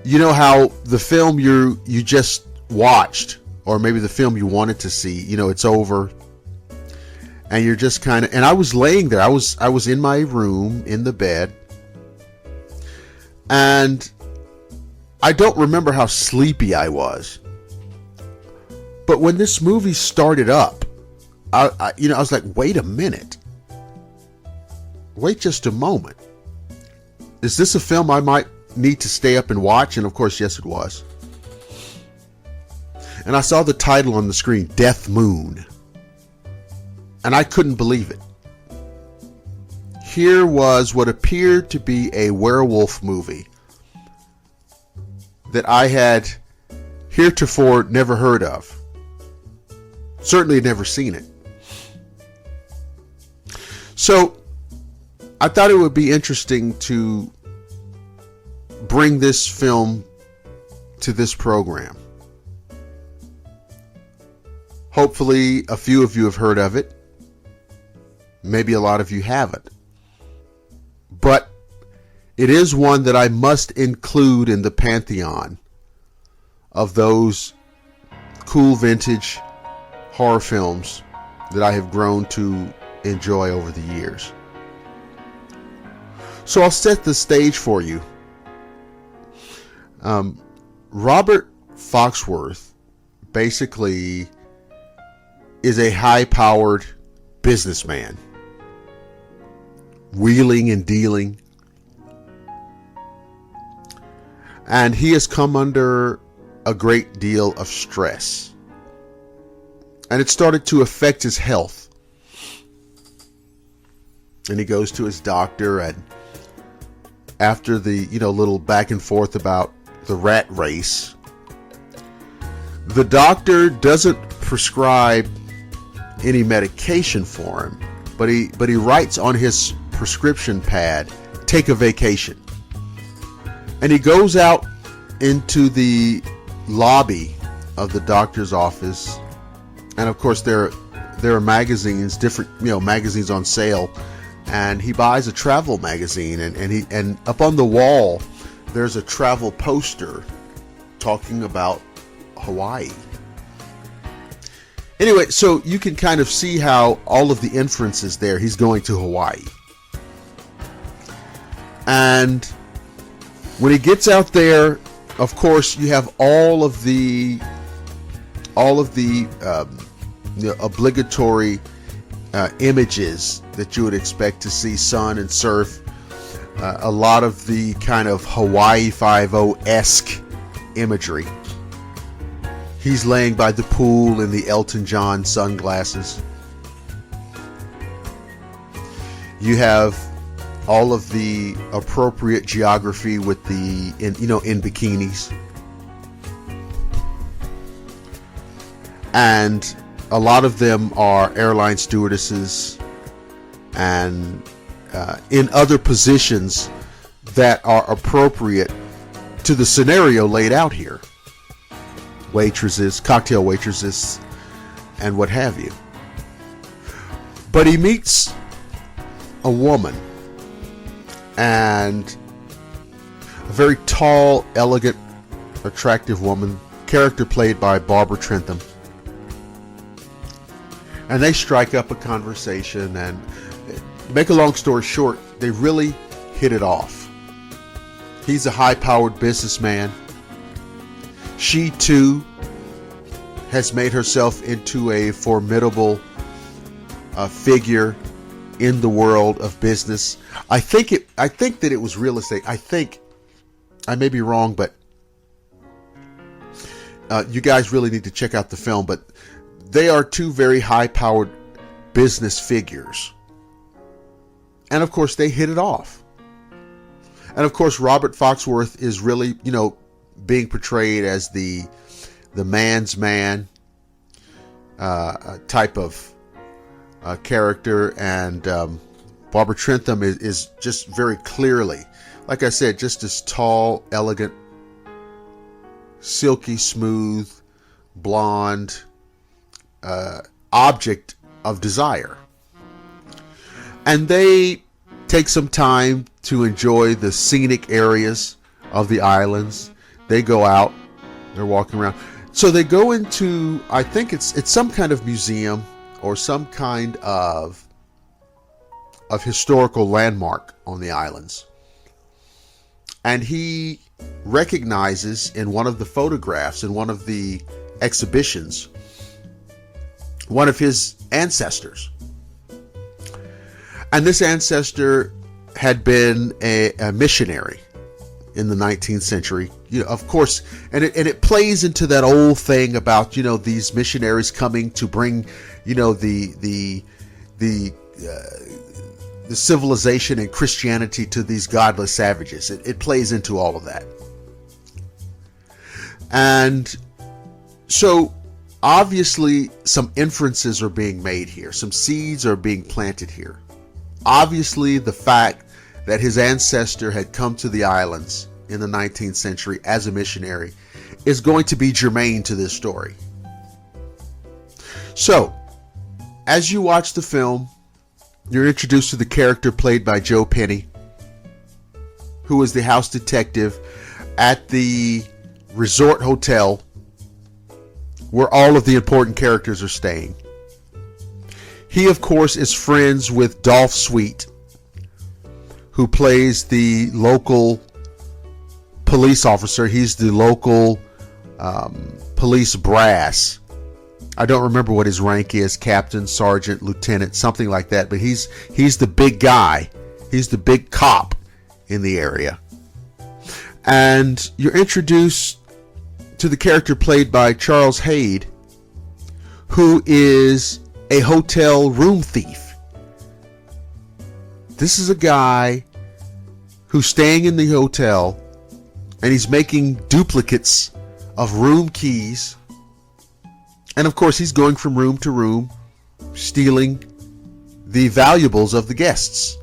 you know how the film you just watched, or maybe the film you wanted to see, it's over. And you're just kind of, and I was laying there. I was in my room, in the bed. And I don't remember how sleepy I was. But when this movie started up, I was like, wait a minute. Wait just a moment. Is this a film I might need to stay up and watch? And of course, yes, it was. And I saw the title on the screen, Deathmoon. And I couldn't believe it. Here was what appeared to be a werewolf movie that I had heretofore never heard of. Certainly never seen it. So I thought it would be interesting to bring this film to this program. Hopefully a few of you have heard of it. Maybe a lot of you haven't. But it is one that I must include in the pantheon of those cool vintage horror films that I have grown to enjoy over the years. So I'll set the stage for you. Robert Foxworth basically is a high-powered businessman, wheeling and dealing, and he has come under a great deal of stress. And it started to affect his health. And he goes to his doctor, and after the, little back and forth about the rat race, the doctor doesn't prescribe any medication for him, but he writes on his prescription pad, "Take a vacation." And he goes out into the lobby of the doctor's office, and of course there are magazines, different magazines on sale, and he buys a travel magazine, and up on the wall there's a travel poster talking about Hawaii. Anyway, so you can kind of see how all of the inferences there, he's going to Hawaii. And when he gets out there, of course, you have all of the obligatory images that you would expect to see: sun and surf, a lot of the kind of Hawaii Five-0-esque imagery. He's laying by the pool in the Elton John sunglasses. You have all of the appropriate geography with in bikinis. And a lot of them are airline stewardesses and in other positions that are appropriate to the scenario laid out here. Waitresses, cocktail waitresses, and what have you. But he meets a woman, and a very tall, elegant, attractive woman, character played by Barbara Trentham. And they strike up a conversation, and to make a long story short, they really hit it off. He's a high-powered businessman. She too has made herself into a formidable figure in the world of business. I think that it was real estate. I may be wrong, but you guys really need to check out the film. But they are two very high-powered business figures, and of course they hit it off. And of course Robert Foxworth is really, being portrayed as the man's man type of character, and Barbara Trentham is just very clearly, like I said, just this tall, elegant, silky smooth, blonde object of desire. And they take some time to enjoy the scenic areas of the islands. They go out, they're walking around. So they go into, I think it's some kind of museum or some kind of historical landmark on the islands. And he recognizes in one of the photographs, in one of the exhibitions, one of his ancestors. And this ancestor had been a missionary in the 19th century, of course, and it plays into that old thing about, these missionaries coming to bring, the civilization and Christianity to these godless savages. It plays into all of that. And so obviously some inferences are being made here. Some seeds are being planted here. Obviously the fact that his ancestor had come to the islands in the 19th century as a missionary is going to be germane to this story. So, as you watch the film, you're introduced to the character played by Joe Penny, who is the house detective at the resort hotel where all of the important characters are staying. He, of course, is friends with Dolph Sweet, who plays the local police officer. He's the local police brass. I don't remember what his rank is, captain, sergeant, lieutenant, something like that, but he's the big guy. He's the big cop in the area. And you're introduced to to the character played by Charles Hayde, who is a hotel room thief. This is a guy who's staying in the hotel and he's making duplicates of room keys. And of course, he's going from room to room, stealing the valuables of the guests.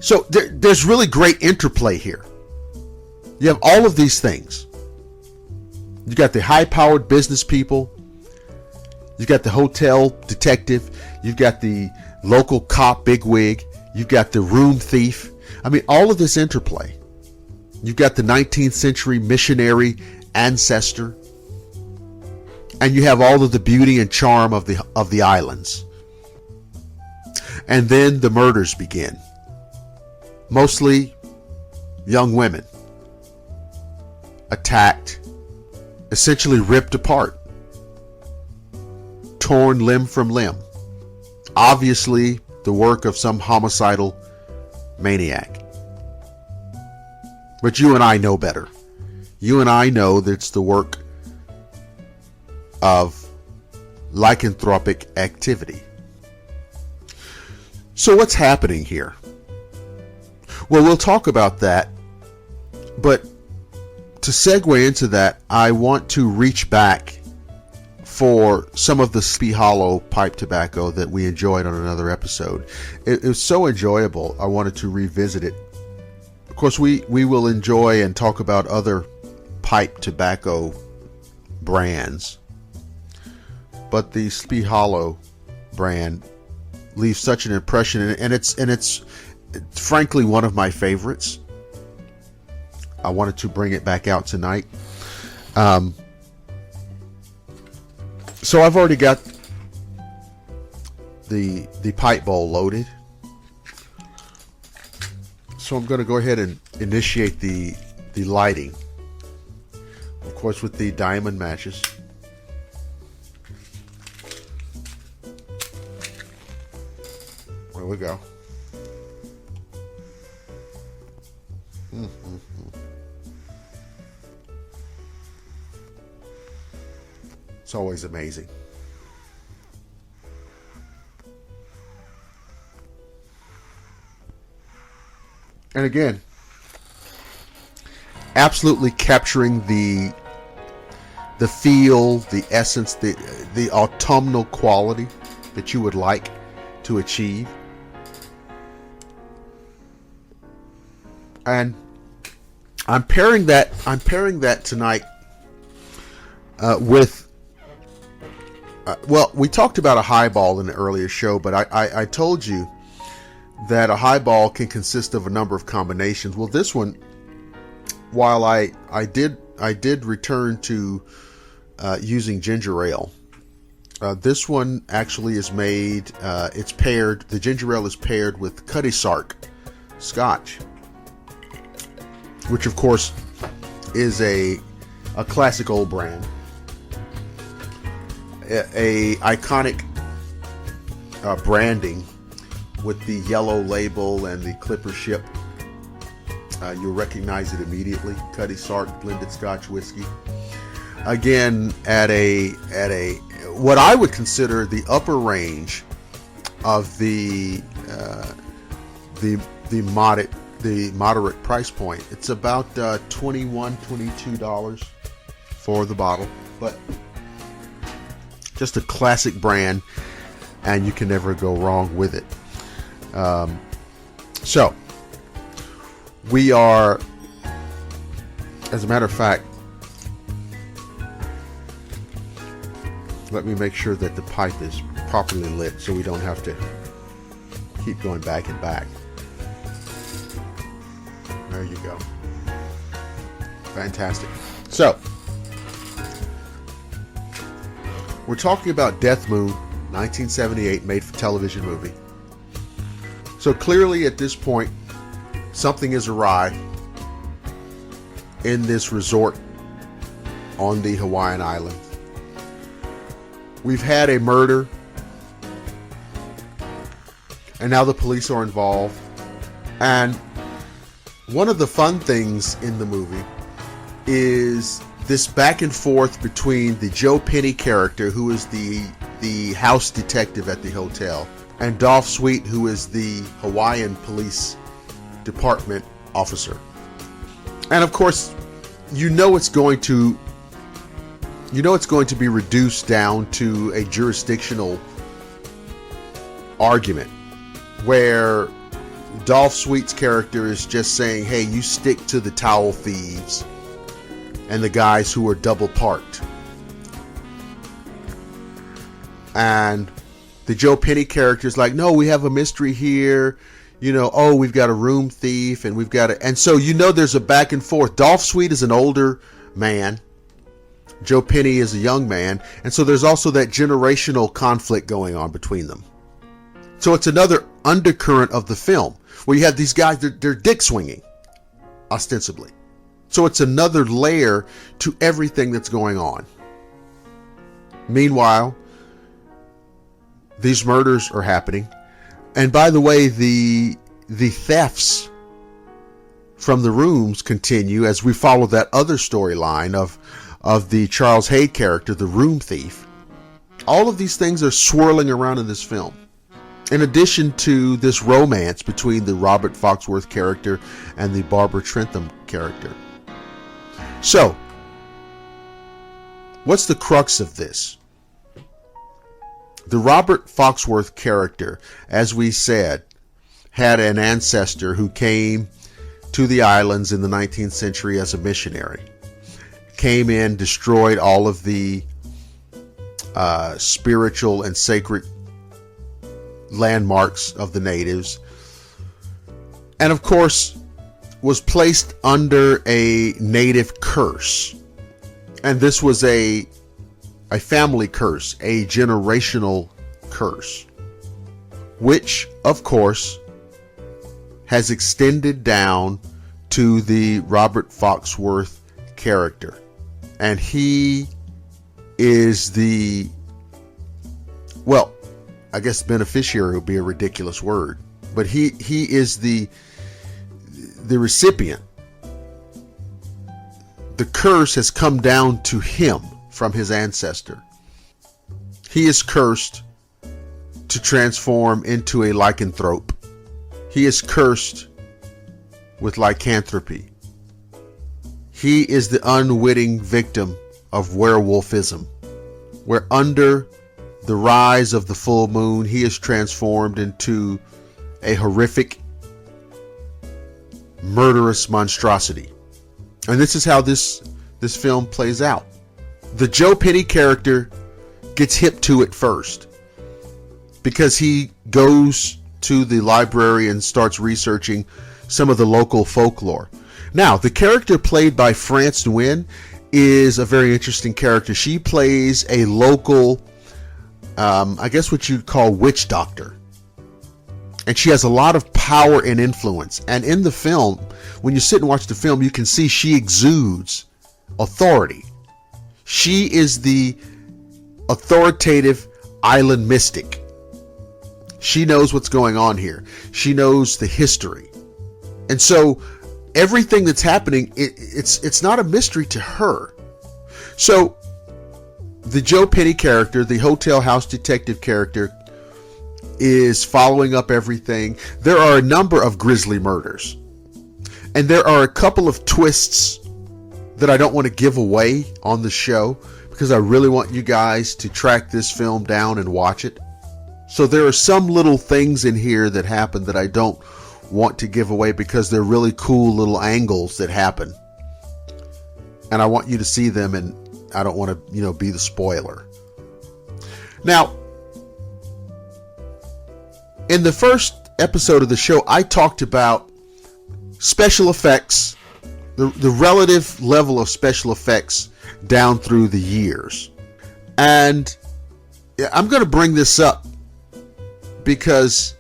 So there's really great interplay here. You have all of these things. You got the high-powered business people. You've got the hotel detective. You've got the local cop bigwig. You've got the room thief. I mean, all of this interplay. You've got the 19th century missionary ancestor. And you have all of the beauty and charm of the islands. And then the murders begin. Mostly young women. Attacked. Essentially ripped apart. Torn limb from limb. Obviously the work of some homicidal maniac. But you and I know better. You and I know that it's the work of lycanthropic activity. So what's happening here? Well, we'll talk about that, but to segue into that, I want to reach back for some of the Sleepy Hollow pipe tobacco that we enjoyed on another episode. It was so enjoyable, I wanted to revisit it. Of course, we will enjoy and talk about other pipe tobacco brands, but the Sleepy Hollow brand leaves such an impression, and it's frankly one of my favorites. I wanted to bring it back out tonight. So I've already got the pipe bowl loaded. So I'm going to go ahead and initiate the lighting. Of course, with the diamond matches. There we go. It's always amazing. And again, absolutely capturing the feel, the essence, the autumnal quality that you would like to achieve. And I'm pairing that tonight with well, we talked about a highball in the earlier show, but I told you that a highball can consist of a number of combinations. Well, this one, while I did return to using ginger ale, this one actually is made. It's paired. The ginger ale is paired with Cutty Sark Scotch, which of course is a classic old brand. A iconic branding with the yellow label and the clipper ship. You'll recognize it immediately. Cutty Sark blended Scotch whiskey. Again, at a what I would consider the upper range of the moderate price point. It's about $22 for the bottle, but just a classic brand, and you can never go wrong with it. So we are, as a matter of fact, let me make sure that the pipe is properly lit so we don't have to keep going back and back. There you go. Fantastic. So we're talking about Deathmoon, 1978 made-for-television movie. So clearly at this point, something is awry in this resort on the Hawaiian Islands. We've had a murder, and now the police are involved. And one of the fun things in the movie is this back and forth between the Joe Penny character, who is the house detective at the hotel, and Dolph Sweet, who is the Hawaiian police department officer. And of course, it's going to be reduced down to a jurisdictional argument where Dolph Sweet's character is just saying, hey, you stick to the towel thieves and the guys who are double parked. And the Joe Penny character is like, no, we have a mystery here. We've got a room thief, and we've got and so there's a back and forth. Dolph Sweet is an older man. Joe Penny is a young man. And so there's also that generational conflict going on between them. So it's another undercurrent of the film where you have these guys, they're dick swinging, ostensibly. So it's another layer to everything that's going on. Meanwhile, these murders are happening. And by the way, the thefts from the rooms continue as we follow that other storyline of the Charles Haid character, the room thief. All of these things are swirling around in this film. In addition to this romance between the Robert Foxworth character and the Barbara Trentham character. So, what's the crux of this? The Robert Foxworth character, as we said, had an ancestor who came to the islands in the 19th century as a missionary. Came in, destroyed all of the spiritual and sacred landmarks of the natives, and of course was placed under a native curse. And this was a family curse, a generational curse, which of course has extended down to the Robert Foxworth character. And he is I guess beneficiary would be a ridiculous word, but he is the recipient. The curse has come down to him from his ancestor. He is cursed to transform into a lycanthrope. He is cursed with lycanthropy. He is the unwitting victim of werewolfism, where under the rise of the full moon, he is transformed into a horrific, murderous monstrosity. And this is how this film plays out. The Joe Penny character gets hip to it first because he goes to the library and starts researching some of the local folklore. Now, the character played by France Nguyen is a very interesting character. She plays a local, I guess what you'd call witch doctor. And she has a lot of power and influence. And in the film, when you sit and watch the film, you can see she exudes authority. She is the authoritative island mystic. She knows what's going on here. She knows the history. And so everything that's happening, it's not a mystery to her. So the Joe Penny character, the hotel house detective character, is following up everything. There are a number of grisly murders. And there are a couple of twists that I don't want to give away on the show because I really want you guys to track this film down and watch it. So there are some little things in here that happen that I don't want to give away because they're really cool little angles that happen. And I want you to see them, and I don't want to, be the spoiler. Now, in the first episode of the show, I talked about special effects, the relative level of special effects down through the years. And I'm going to bring this up because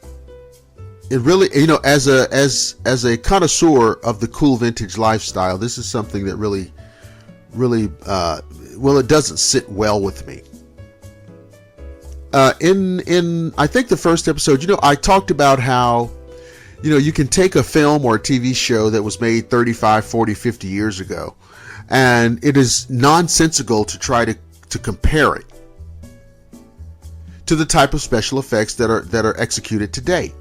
it really, as a connoisseur of the cool vintage lifestyle, this is something that really, it doesn't sit well with me. In I think the first episode, I talked about how, you can take a film or a TV show that was made 35, 40, 50 years ago, And it is nonsensical to try to compare it to the type of special effects that are executed today.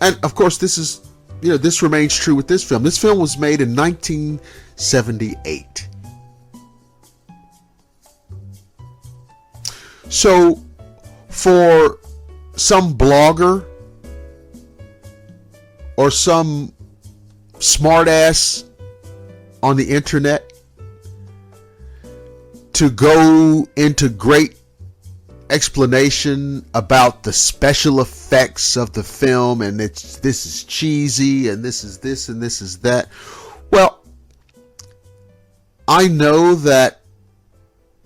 And of course, this remains true with this film. This film was made in 1978. So, for some blogger or some smartass on the internet to go into great explanation about the special effects of the film, and this is cheesy, and this is this, and this is that. Well, I know that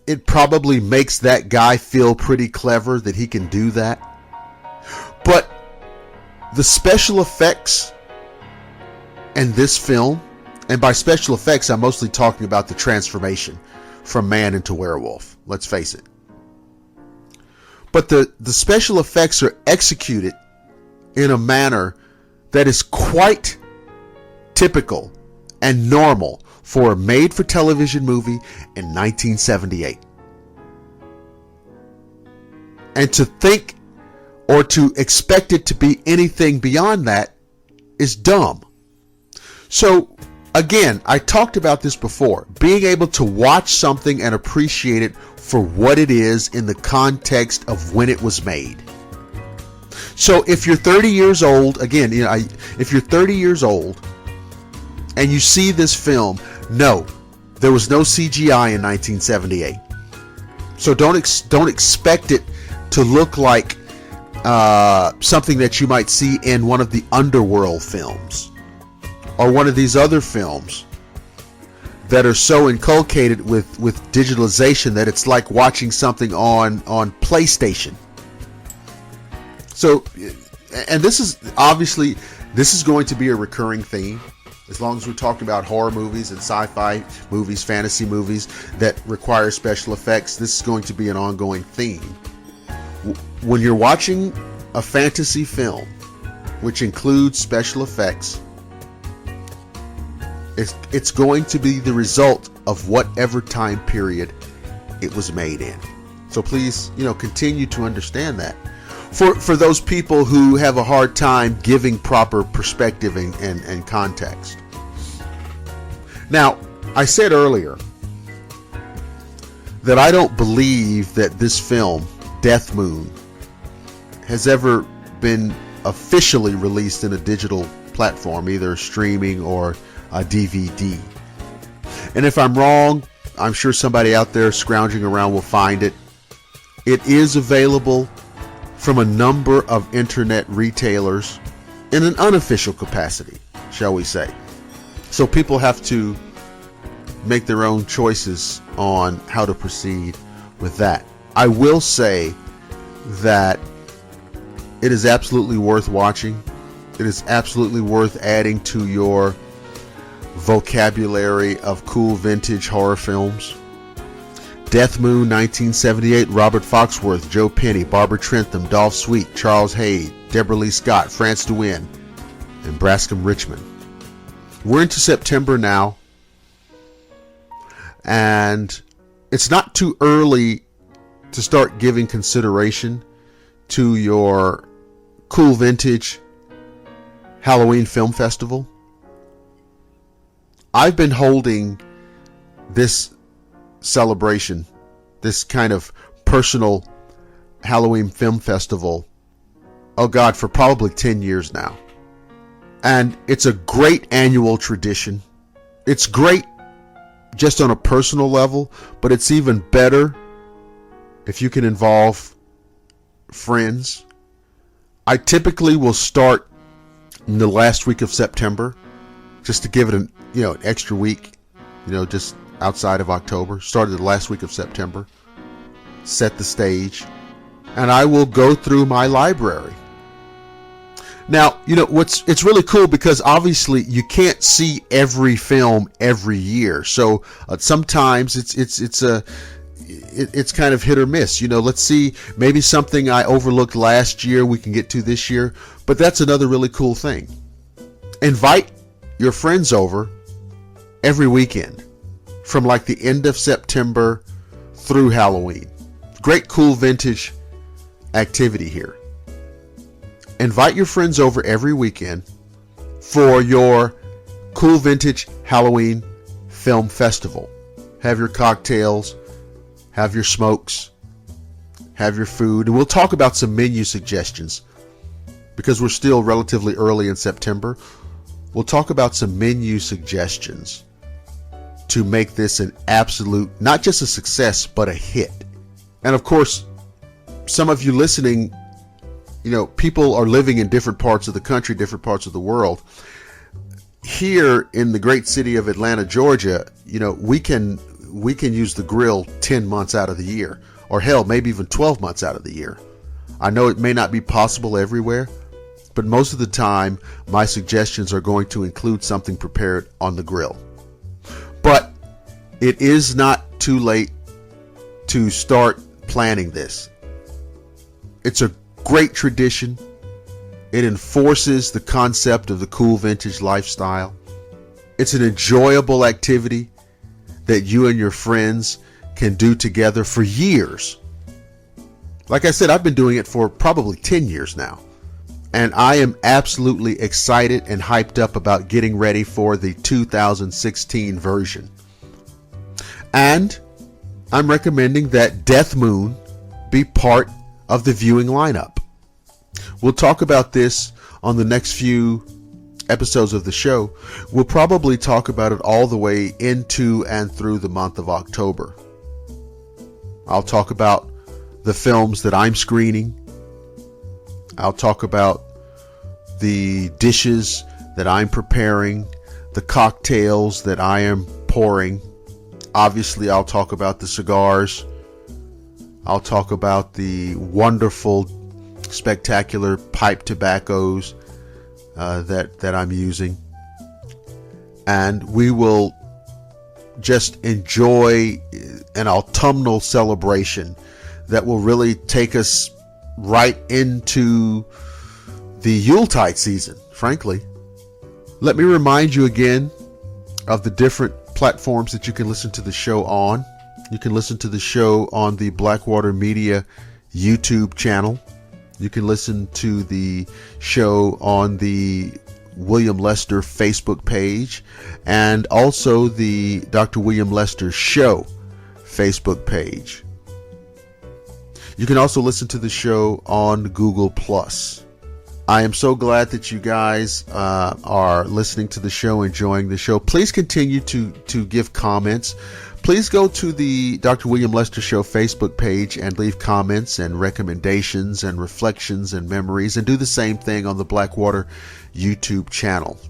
it probably makes that guy feel pretty clever that he can do that. But the special effects in this film, and by special effects, I'm mostly talking about the transformation from man into werewolf. Let's face it. But the special effects are executed in a manner that is quite typical and normal for a made-for-television movie in 1978. And to think or to expect it to be anything beyond that is dumb. So, again, I talked about this before. Being able to watch something and appreciate it for what it is in the context of when it was made. So if you're 30 years old, again, if you're 30 years old and you see this film, no, there was no CGI in 1978. So don't expect it to look like something that you might see in one of the Underworld films or one of these other films that are so inculcated with digitalization that it's like watching something on PlayStation. So, and this is going to be a recurring theme. As long as we're talking about horror movies and sci-fi movies, fantasy movies that require special effects, this is going to be an ongoing theme. When you're watching a fantasy film, which includes special effects, it's going to be the result of whatever time period it was made in. So please, continue to understand that. For those people who have a hard time giving proper perspective and context. Now, I said earlier that I don't believe that this film, Deathmoon, has ever been officially released in a digital platform, either streaming or a DVD. And if I'm wrong, I'm sure somebody out there scrounging around will find it. It is available from a number of internet retailers in an unofficial capacity, shall we say. So people have to make their own choices on how to proceed with that. I will say that it is absolutely worth watching. It is absolutely worth adding to your vocabulary of cool vintage horror films. Deathmoon, 1978, Robert Foxworth, Joe Penny, Barbara Trentham, Dolph Sweet, Charles Hayde, Deborah Lee Scott, France DeWin, and Brascom Richmond. We're into September now, and it's not too early to start giving consideration to your cool vintage Halloween Film Festival. I've been holding this celebration, this kind of personal Halloween Film Festival, for probably 10 years now. And it's a great annual tradition. It's great just on a personal level, but it's even better if you can involve friends. I typically will start in the last week of September, just to give it an extra week, just outside of October. Started the last week of September, set the stage, and I will go through my library. Now, it's really cool because obviously you can't see every film every year. So sometimes it's kind of hit or miss. Let's see, maybe something I overlooked last year we can get to this year, but that's another really cool thing. Invite your friends over every weekend from like the end of September through Halloween. Great, cool vintage activity here. Invite your friends over every weekend for your cool vintage Halloween film festival. Have your cocktails, have your smokes, have your food, and we'll talk about some menu suggestions because we're still relatively early in September. We'll talk about some menu suggestions to make this an absolute, not just a success, but a hit. And of course, some of you listening, people are living in different parts of the country, different parts of the world. Here in the great city of Atlanta, Georgia, we can use the grill 10 months out of the year, or hell, maybe even 12 months out of the year. I know it may not be possible everywhere, but most of the time, my suggestions are going to include something prepared on the grill. But it is not too late to start planning this. It's a great tradition. It enforces the concept of the cool vintage lifestyle. It's an enjoyable activity that you and your friends can do together for years. Like I said, I've been doing it for probably 10 years now. And I am absolutely excited and hyped up about getting ready for the 2016 version. And I'm recommending that Deathmoon be part of the viewing lineup. We'll talk about this on the next few episodes of the show. We'll probably talk about it all the way into and through the month of October. I'll talk about the films that I'm screening. I'll talk about the dishes that I'm preparing, the cocktails that I am pouring. Obviously, I'll talk about the cigars. I'll talk about the wonderful, spectacular pipe tobaccos that I'm using. And we will just enjoy an autumnal celebration that will really take us right into the Yuletide season, frankly. Let me remind you again of the different platforms that you can listen to the show on. You can listen to the show on the Blackwater Media YouTube channel. You can listen to the show on the William Lester Facebook page and also the Dr. William Lester Show Facebook page. You can also listen to the show on Google+. I am so glad that you guys are listening to the show, enjoying the show. Please continue to give comments. Please go to the Dr. William Lester Show Facebook page and leave comments and recommendations and reflections and memories, and do the same thing on the Blackwater YouTube channel.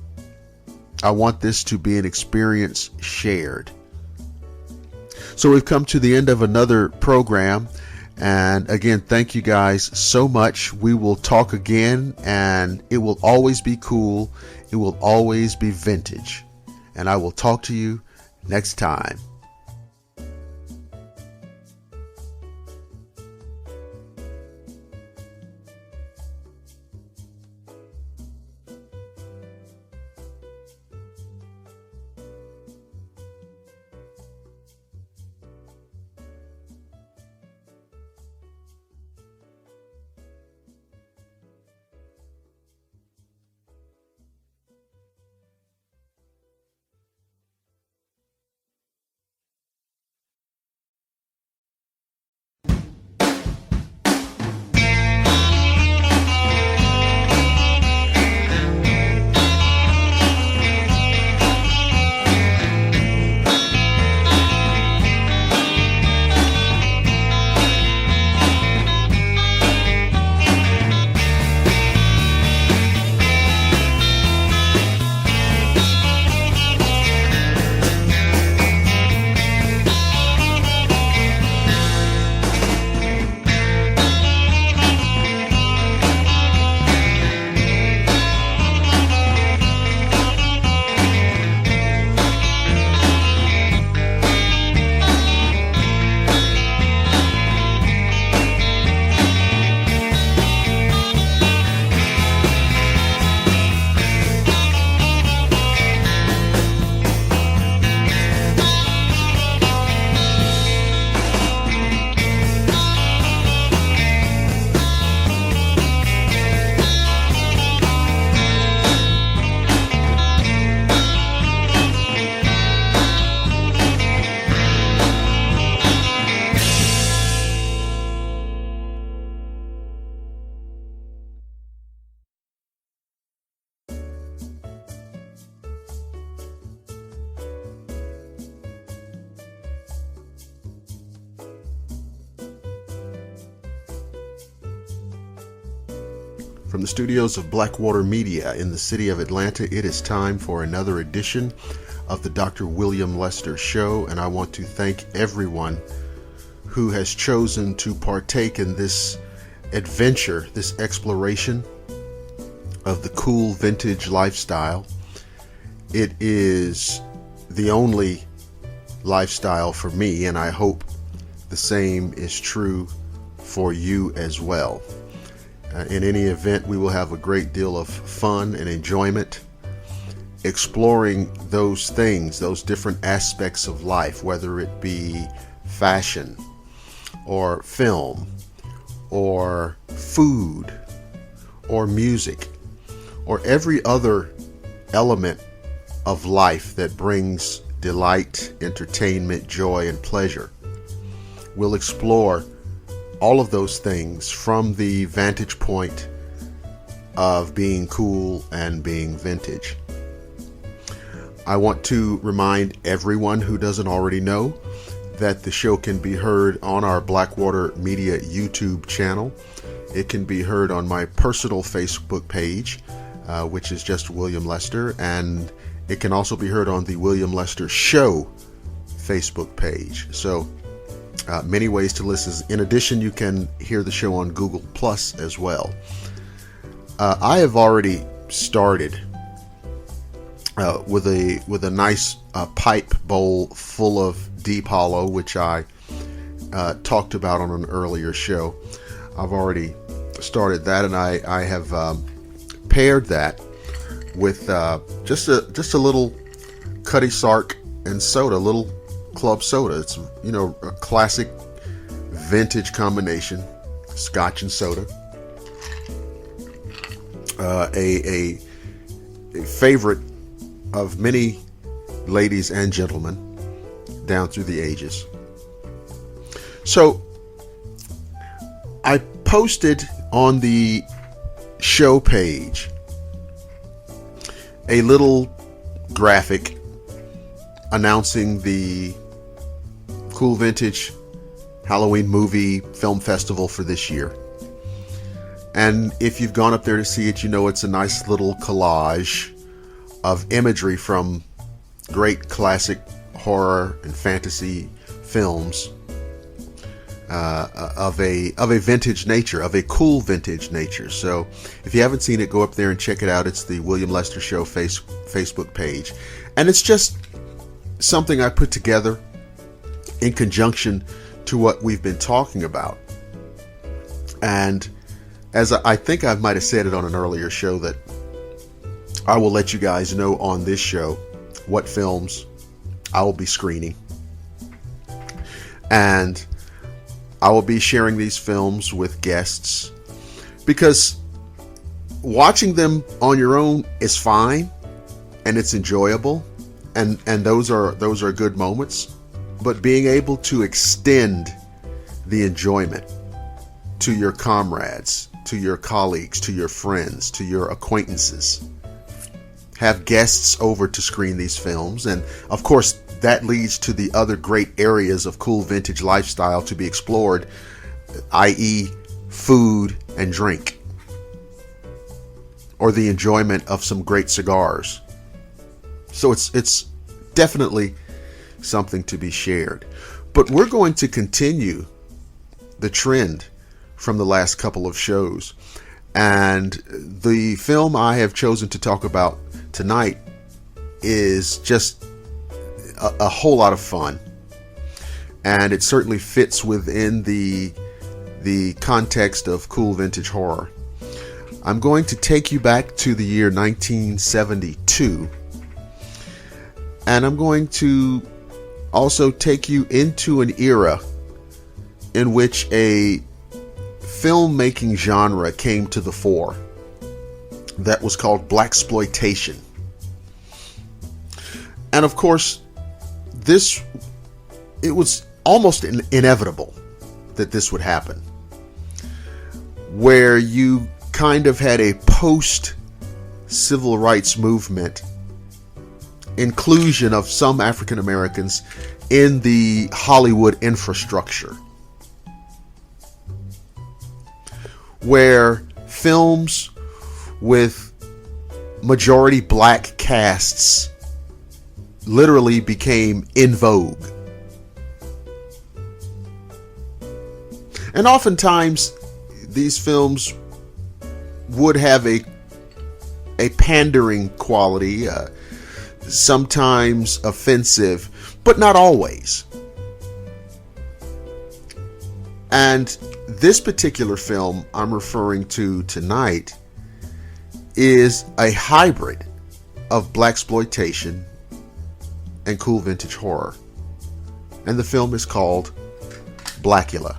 I want this to be an experience shared. So we've come to the end of another program. And again, thank you guys so much. We will talk again, and it will always be cool. It will always be vintage. And I will talk to you next time. From the studios of Blackwater Media in the city of Atlanta, it is time for another edition of the Dr. William Lester Show, and I want to thank everyone who has chosen to partake in this adventure, this exploration of the cool vintage lifestyle. It is the only lifestyle for me, and I hope the same is true for you as well. In any event, we will have a great deal of fun and enjoyment exploring those things, those different aspects of life, whether it be fashion or film or food or music or every other element of life that brings delight, entertainment, joy, and pleasure. We'll explore all of those things from the vantage point of being cool and being vintage. I want to remind everyone who doesn't already know that the show can be heard on our Blackwater Media YouTube channel. It can be heard on my personal Facebook page, which is just William Lester, and it can also be heard on the William Lester Show Facebook page. So many ways to listen. In addition, you can hear the show on Google Plus as well. I have already started with a nice pipe bowl full of Deep Hollow, which I talked about on an earlier show. I've already started that, and I have paired that with just a little Cutty Sark and soda, little club soda. It's, a classic vintage combination, scotch and soda. A favorite of many ladies and gentlemen down through the ages. So I posted on the show page a little graphic announcing the Cool Vintage Halloween Movie Film Festival for this year. And if you've gone up there to see it, you know it's a nice little collage of imagery from great classic horror and fantasy films of a vintage nature, of a cool vintage nature. So if you haven't seen it, go up there and check it out. It's the William Lester Show Facebook page. And it's just something I put together in conjunction to what we've been talking about. And as I think I might have said it on an earlier show, that I will let you guys know on this show what films I will be screening. And I will be sharing these films with guests, because watching them on your own is fine and it's enjoyable, and those are good moments. But being able to extend the enjoyment to your comrades, to your colleagues, to your friends, to your acquaintances, have guests over to screen these films, and of course that leads to the other great areas of cool vintage lifestyle to be explored, i.e. food and drink, or the enjoyment of some great cigars. So it's definitely something to be shared. But we're going to continue the trend from the last couple of shows, and the film I have chosen to talk about tonight is just a whole lot of fun, and it certainly fits within the context of cool vintage horror. I'm going to take you back to the year 1972, and I'm going to also take you into an era in which a filmmaking genre came to the fore that was called blaxploitation. And of course, it was almost inevitable that this would happen, where you kind of had a post-civil rights movement inclusion of some African Americans in the Hollywood infrastructure, where films with majority black casts literally became in vogue. And oftentimes these films would have a pandering quality, sometimes offensive, but not always. And this particular film I'm referring to tonight is a hybrid of blaxploitation and cool vintage horror. And the film is called Blacula.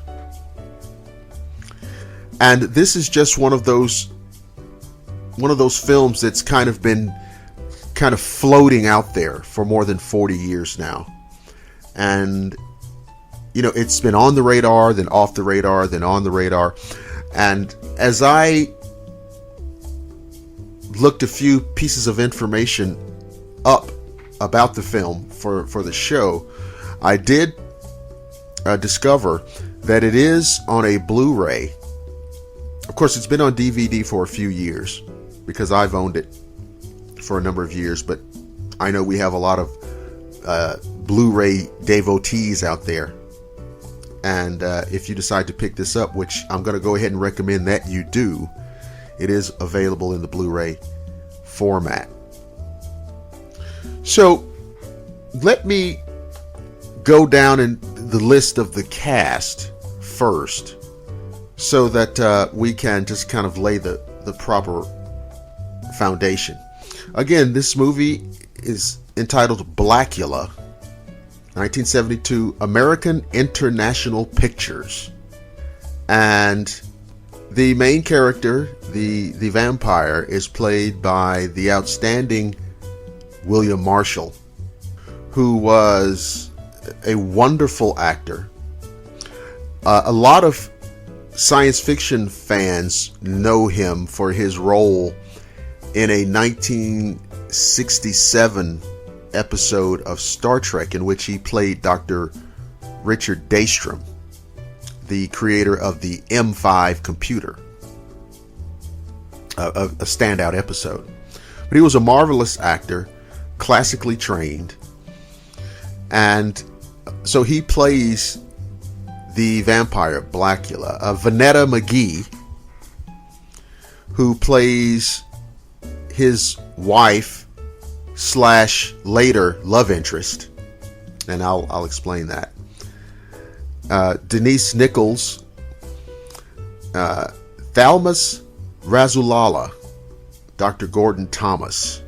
And this is just one of those films that's kind of been floating out there for more than 40 years now. And it's been on the radar, then off the radar, then on the radar. And as I looked a few pieces of information up about the film for the show, I did discover that it is on a Blu-ray. Of course, it's been on DVD for a few years because I've owned it for a number of years, but I know we have a lot of Blu-ray devotees out there. And if you decide to pick this up, which I'm going to go ahead and recommend that you do, it is available in the Blu-ray format. So let me go down in the list of the cast first, so that we can just kind of lay the proper foundation. Again, this movie is entitled Blacula, 1972, American International Pictures. And the main character, the vampire, is played by the outstanding William Marshall, who was a wonderful actor. A lot of science fiction fans know him for his role in a 1967 episode of Star Trek in which he played Dr. Richard Daystrom, the creator of the M5 computer. A standout episode. But he was a marvelous actor, classically trained, and so he plays the vampire Blacula. Vanetta McGee, who plays his wife / later love interest, and I'll explain that. Denise Nichols, Thalmus Razulala, Dr. Gordon Thomas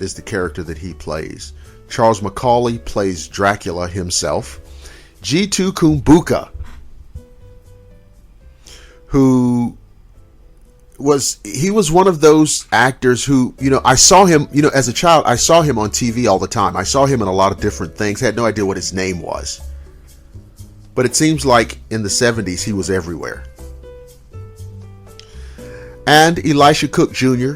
is the character that he plays. Charles Macaulay plays Dracula himself. G2 Kumbuka, who was one of those actors who, I saw him, as a child, I saw him on TV all the time. I saw him in a lot of different things. I had no idea what his name was. But it seems like in the 70s he was everywhere. And Elisha Cook Jr.,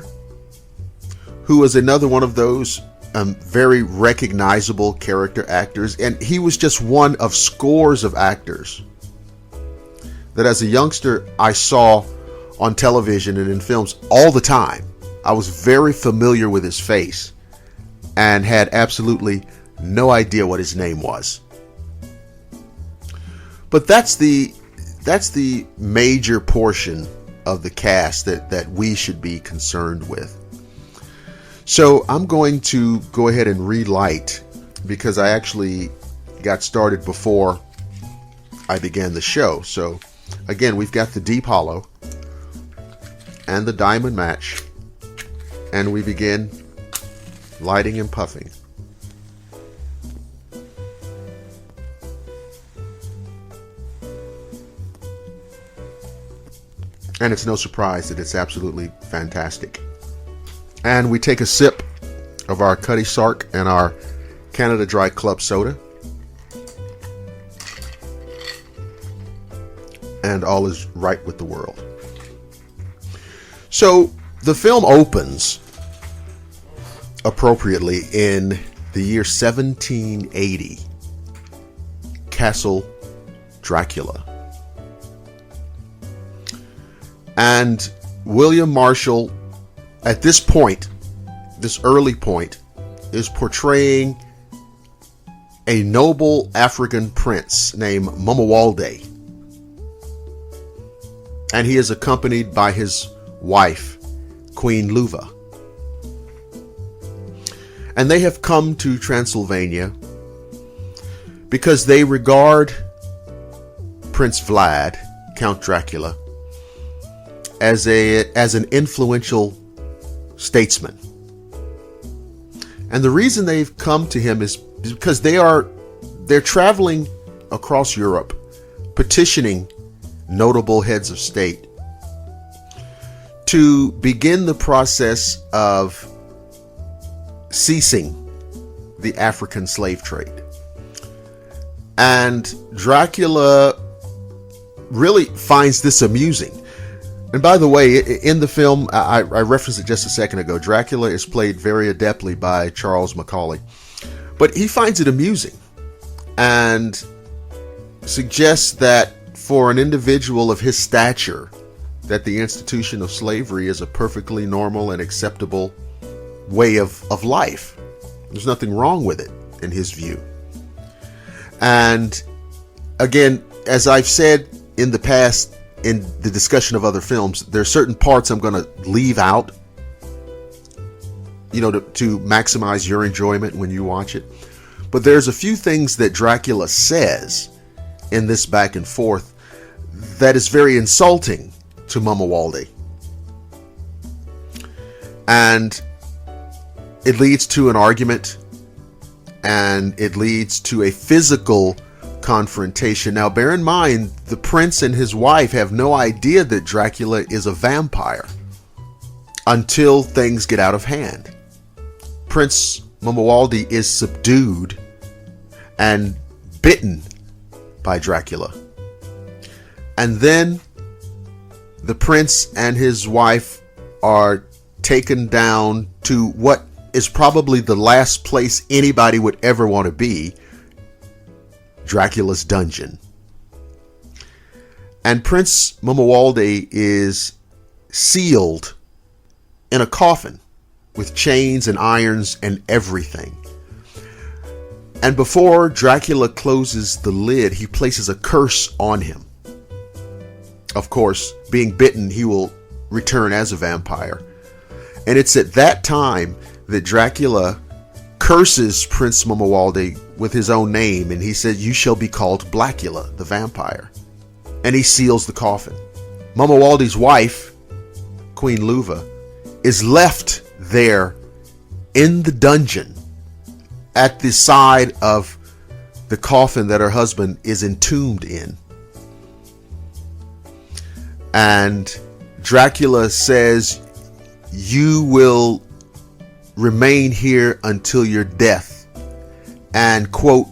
who was another one of those very recognizable character actors, and he was just one of scores of actors that as a youngster I saw on television and in films all the time. I was very familiar with his face and had absolutely no idea what his name was. But that's the major portion of the cast that we should be concerned with. So I'm going to go ahead and relight, because I actually got started before I began the show. So again, we've got the Deep Hollow and the Diamond Match, and we begin lighting and puffing. And it's no surprise that it's absolutely fantastic. And we take a sip of our Cutty Sark and our Canada Dry Club Soda. And all is right with the world. So the film opens appropriately in the year 1780. Castle Dracula. And William Marshall at this point, this early point, is portraying a noble African prince named Mumawalde. And he is accompanied by his wife, Queen Luva. And they have come to Transylvania because they regard Prince Vlad, Count Dracula, as an influential statesman. And the reason they've come to him is because they're traveling across Europe, petitioning notable heads of state to begin the process of ceasing the African slave trade. And Dracula really finds this amusing. And by the way, in the film, I referenced it just a second ago, Dracula is played very adeptly by Charles Macaulay. But he finds it amusing and suggests that for an individual of his stature, that the institution of slavery is a perfectly normal and acceptable way of life. There's nothing wrong with it in his view. And again, as I've said in the past in the discussion of other films, there are certain parts I'm going to leave out, to maximize your enjoyment when you watch it. But there's a few things that Dracula says in this back and forth that is very insulting to Mumawalde. And it leads to an argument, and it leads to a physical confrontation. Now, bear in mind, the prince and his wife have no idea that Dracula is a vampire until things get out of hand. Prince Mumawalde is subdued and bitten by Dracula. And then the prince and his wife are taken down to what is probably the last place anybody would ever want to be, Dracula's dungeon. And Prince Mumawalde is sealed in a coffin with chains and irons and everything. And before Dracula closes the lid, he places a curse on him. Of course, being bitten, he will return as a vampire. And it's at that time that Dracula curses Prince Mumawalde with his own name, and he said, "You shall be called Blacula, the vampire." And he seals the coffin. Mumawalde's wife, Queen Luva, is left there in the dungeon at the side of the coffin that her husband is entombed in. And Dracula says, "You will remain here until your death," and quote,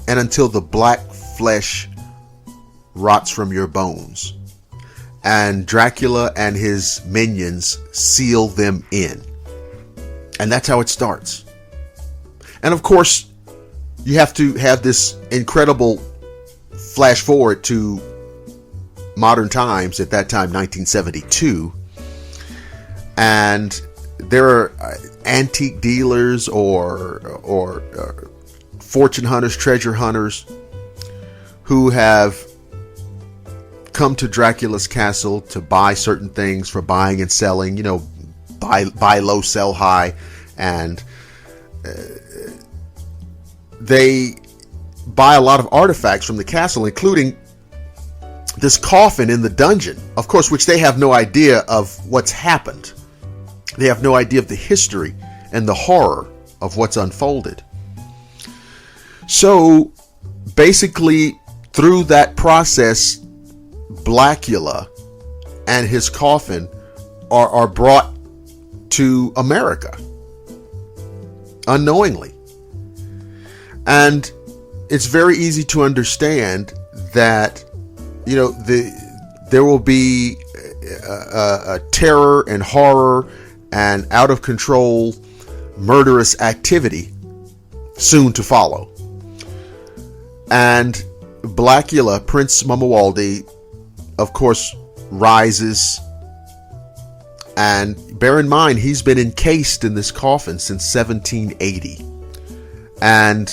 "and until the black flesh rots from your bones." And Dracula and his minions seal them in. And that's how it starts. And of course, you have to have this incredible flash forward to modern times, at that time 1972, and there are antique dealers or fortune hunters, treasure hunters, who have come to Dracula's castle to buy certain things for buying and selling, buy low, sell high, and they buy a lot of artifacts from the castle, including this coffin in the dungeon, of course, which they have no idea of what's happened. They have no idea of the history and the horror of what's unfolded. So basically, through that process, Blacula and his coffin are brought to America unknowingly. And it's very easy to understand that there will be a terror and horror and out of control murderous activity soon to follow. And Blacula, Prince Mumawalde, of course, rises And bear in mind, he's been encased in this coffin since 1780. And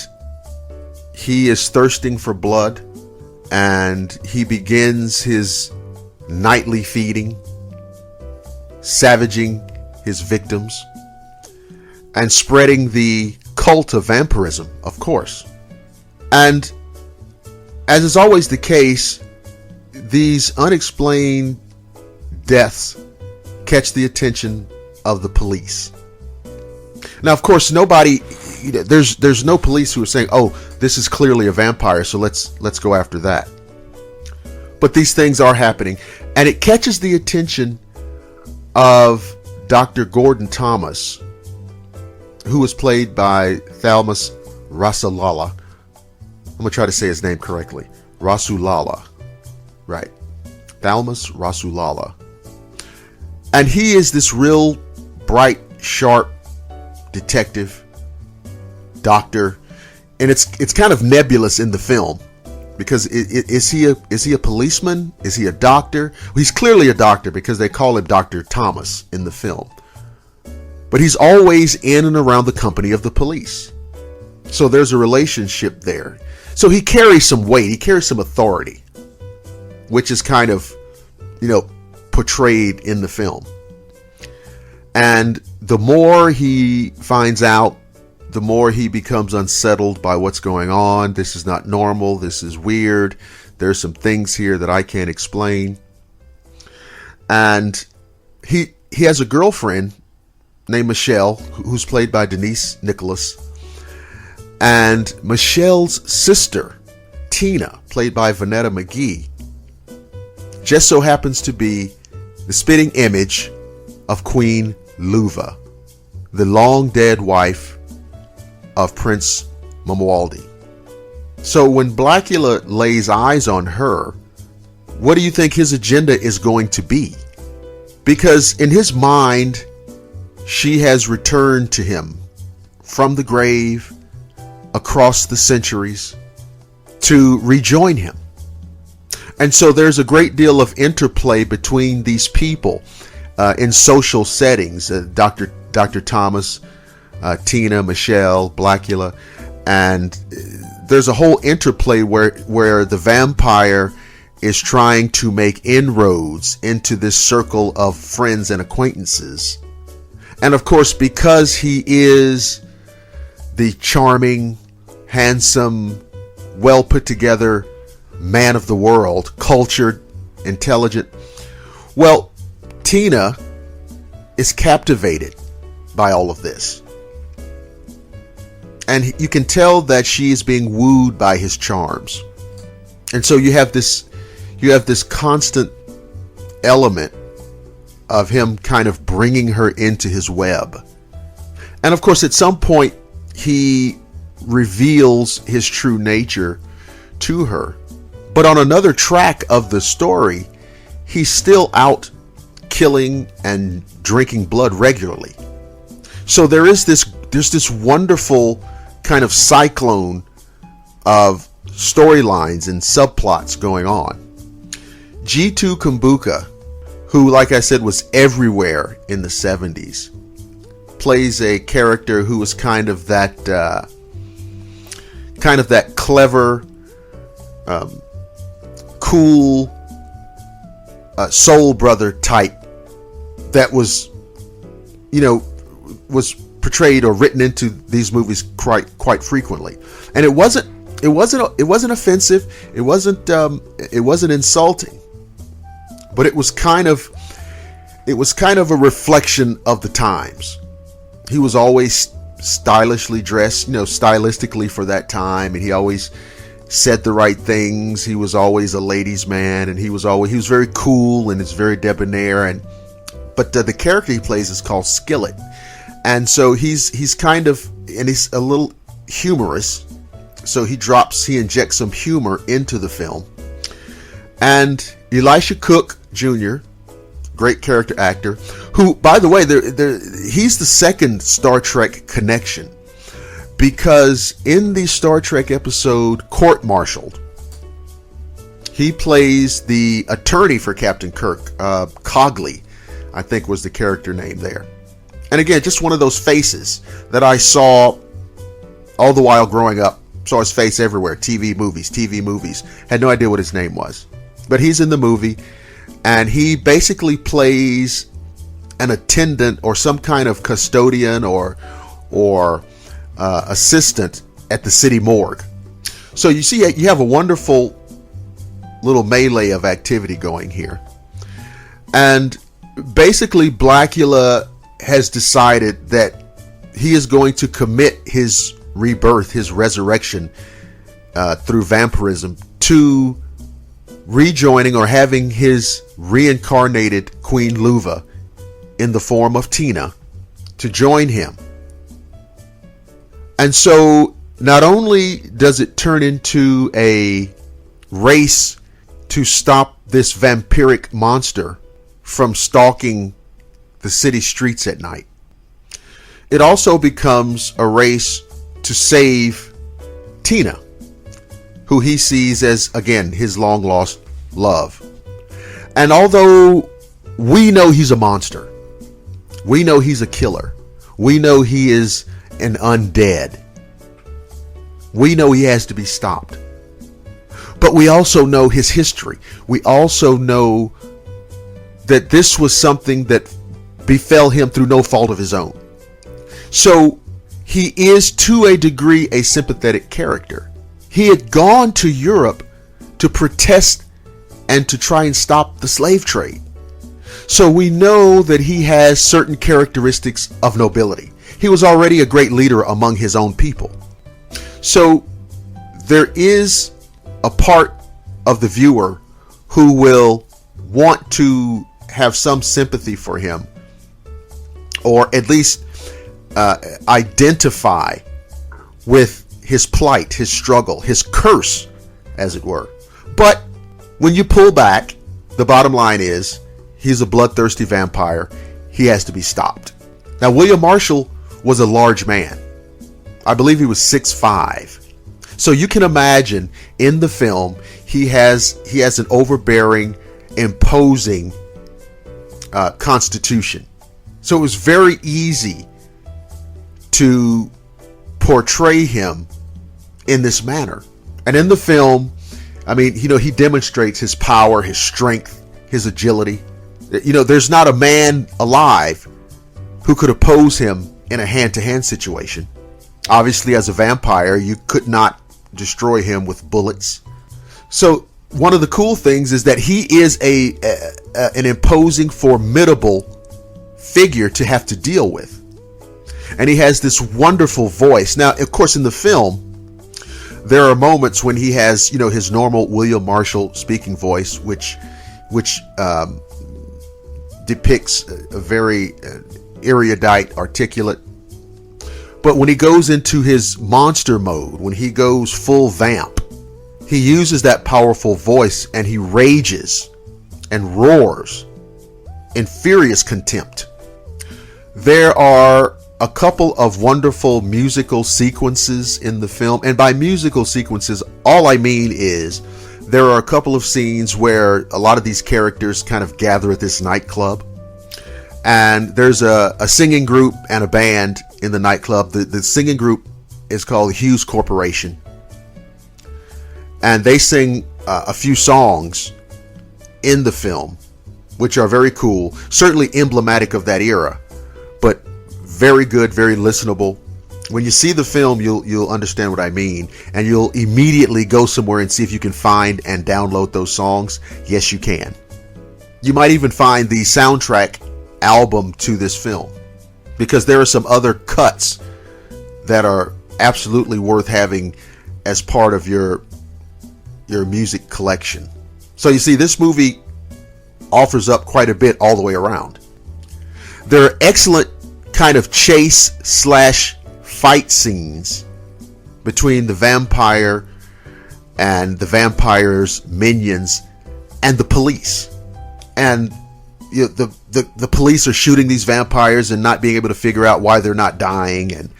he is thirsting for blood. And he begins his nightly feeding, savaging his victims, and spreading the cult of vampirism, of course. And as is always the case, these unexplained deaths catch the attention of the police. Now, of course, there's no police who are saying, "Oh, this is clearly a vampire, so let's go after that." But these things are happening, and it catches the attention of Dr. Gordon Thomas, who was played by Thalmus Rasulala. I'm going to try to say his name correctly. Rasulala. Right. Thalmus Rasulala. And he is this real bright, sharp detective, doctor. And it's kind of nebulous in the film. Because is he a policeman? Is he a doctor? Well, he's clearly a doctor because they call him Dr. Thomas in the film. But he's always in and around the company of the police. So there's a relationship there. So he carries some weight. He carries some authority, which is kind of, portrayed in the film. And the more he finds out, the more he becomes unsettled by what's going on. This is not normal. This is weird. There's some things here that I can't explain. And he has a girlfriend named Michelle, who's played by Denise Nicholas. And Michelle's sister, Tina, played by Vanetta McGee, just so happens to be the spitting image of Queen Luva, the long dead wife of Prince Mamuwalde. So when Blacula lays eyes on her, what do you think his agenda is going to be? Because in his mind, she has returned to him from the grave across the centuries to rejoin him. And so there's a great deal of interplay between these people in social settings. Dr. Thomas, Tina, Michelle, Blacula, and there's a whole interplay where the vampire is trying to make inroads into this circle of friends and acquaintances. And of course, because he is the charming, handsome, well put together man of the world, cultured, intelligent, well, Tina is captivated by all of this. And you can tell that she is being wooed by his charms. And so you have this constant element of him kind of bringing her into his web. And of course, at some point, he reveals his true nature to her. But on another track of the story, he's still out killing and drinking blood regularly. So there's this wonderful kind of cyclone of storylines and subplots going on. G2 Kumbuka, who, like I said, was everywhere in the 70s, plays a character who was kind of that clever, cool soul brother type that was portrayed or written into these movies quite frequently. And it wasn't offensive. It wasn't insulting. But it was kind of a reflection of the times. He was always stylishly dressed, stylistically for that time, and he always said the right things. He was always a ladies' man, and he was very cool and is very debonair. But the character he plays is called Skillet, and so he's a little humorous. So he injects some humor into the film. And Elisha Cook Jr., great character actor, who, by the way, he's the second Star Trek connection, because in the Star Trek episode Court Martialed, he plays the attorney for Captain Kirk, Cogley. I think was the character name there. And again, just one of those faces that I saw all the while growing up. Saw his face everywhere. TV movies. Had no idea what his name was. But he's in the movie, and he basically plays an attendant or some kind of custodian or assistant at the city morgue. So you see, you have a wonderful little melee of activity going here. And basically, Blacula has decided that he is going to commit his rebirth, his resurrection through vampirism to rejoining or having his reincarnated Queen Luva in the form of Tina to join him. And so not only does it turn into a race to stop this vampiric monster from stalking the city streets at night, it also becomes a race to save Tina, who he sees as, again, his long lost love. And although we know he's a monster, we know he's a killer, we know he is an undead, we know he has to be stopped, but we also know his history. We also know that this was something that befell him through no fault of his own. So he is, to a degree, a sympathetic character. He had gone to Europe to protest and to try and stop the slave trade. So we know that he has certain characteristics of nobility. He was already a great leader among his own people. So there is a part of the viewer who will want to have some sympathy for him, or at least identify with his plight, his struggle, his curse, as it were. But when you pull back, the bottom line is he's a bloodthirsty vampire. He has to be stopped. Now, William Marshall was a large man. I believe he was 6'5". So you can imagine in the film, he has an overbearing, imposing constitution. So it was very easy to portray him in this manner. And in the film, I mean, he demonstrates his power, his strength, his agility. There's not a man alive who could oppose him in a hand-to-hand situation. Obviously, as a vampire, you could not destroy him with bullets. So one of the cool things is that he is an imposing, formidable figure to have to deal with. And he has this wonderful voice. Now, of course, in the film, there are moments when he has, his normal William Marshall speaking voice, which depicts a very erudite, articulate. But when he goes into his monster mode, when he goes full vamp, he uses that powerful voice and he rages and roars in furious contempt. There are a couple of wonderful musical sequences in the film. And by musical sequences, all I mean is there are a couple of scenes where a lot of these characters kind of gather at this nightclub. And there's a singing group and a band in the nightclub. The singing group is called Hughes Corporation. And they sing a few songs in the film, which are very cool. Certainly emblematic of that era, but very good, very listenable. When you see the film, you'll understand what I mean. And you'll immediately go somewhere and see if you can find and download those songs. Yes, you can. You might even find the soundtrack album to this film, because there are some other cuts that are absolutely worth having as part of your music collection. So you see, this movie offers up quite a bit all the way around. There are excellent kind of chase / fight scenes between the vampire and the vampire's minions and the police. And the police are shooting these vampires and not being able to figure out why they're not dying,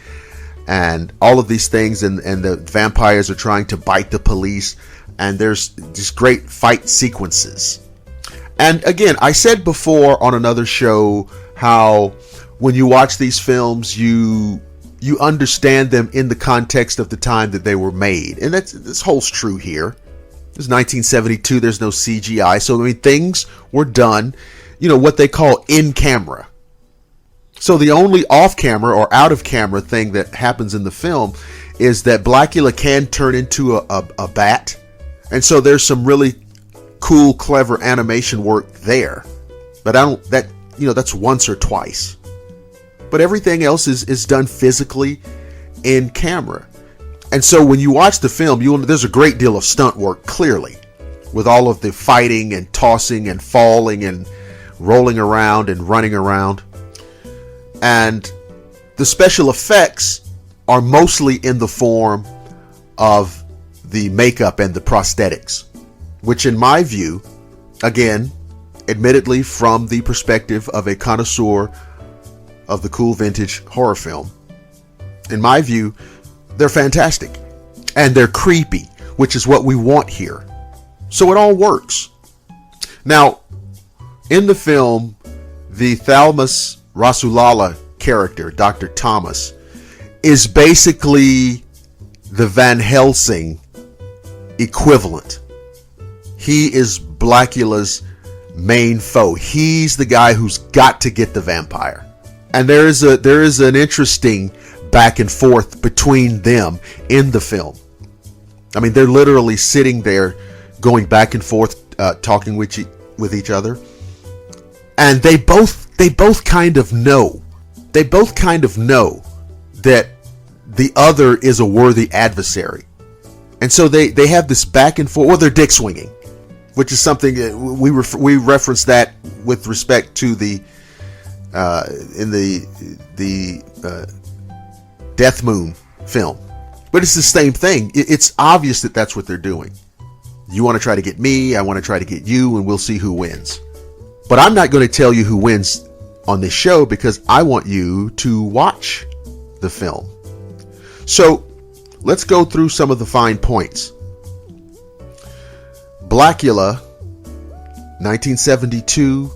and all of these things, and the vampires are trying to bite the police, and there's these great fight sequences. And again, I said before on another show how when you watch these films, you understand them in the context of the time that they were made. And this holds true here. It's 1972, there's no CGI. So, I mean, things were done, what they call in camera. So the only off-camera or out-of-camera thing that happens in the film is that Blacula can turn into a bat. And so there's some really cool, clever animation work there. But that's once or twice. But everything else is done physically in camera. And so when you watch the film, there's a great deal of stunt work, clearly, with all of the fighting and tossing and falling and rolling around and running around. And the special effects are mostly in the form of the makeup and the prosthetics, which in my view, again, admittedly from the perspective of a connoisseur of the cool vintage horror film, in my view, they're fantastic. And they're creepy, which is what we want here. So it all works. Now, in the film, the Thalmus Rasulala character, Dr. Thomas, is basically the Van Helsing equivalent. He is Blacula's main foe. He's the guy who's got to get the vampire. And there is an interesting back and forth between them in the film. I mean, they're literally sitting there going back and forth, talking with each other. And they both kind of know. They both kind of know that the other is a worthy adversary. And so they have this back and forth, or they're dick swinging, which is something we reference that with respect to the in the Deathmoon film. But it's the same thing. It's obvious that that's what they're doing. You want to try to get me, I want to try to get you, and we'll see who wins. But I'm not going to tell you who wins on this show because I want you to watch the film. So let's go through some of the fine points. Blacula, 1972,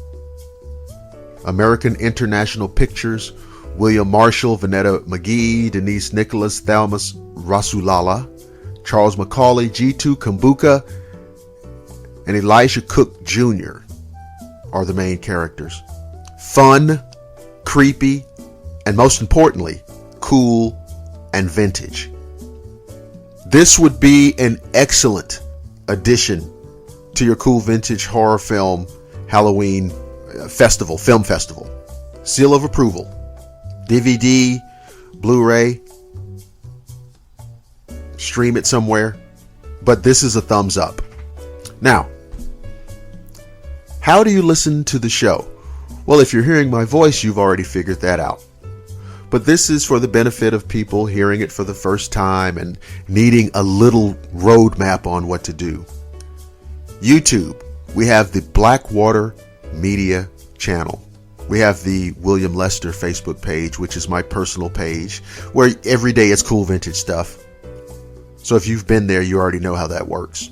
American International Pictures, William Marshall, Vanetta McGee, Denise Nicholas, Thalmus Rasulala, Charles Macaulay, G2 Kumbuka, and Elijah Cook Jr. are the main characters. Fun, creepy, and most importantly, cool and vintage. This would be an excellent addition to your cool vintage horror film Halloween film festival. Seal of approval. DVD, Blu-ray, stream it somewhere, but this is a thumbs up. Now, how do you listen to the show? Well, if you're hearing my voice, you've already figured that out. But this is for the benefit of people hearing it for the first time and needing a little roadmap on what to do. YouTube, we have the Blackwater Media channel. We have the William Lester Facebook page, which is my personal page, where every day it's cool vintage stuff. So if you've been there, you already know how that works.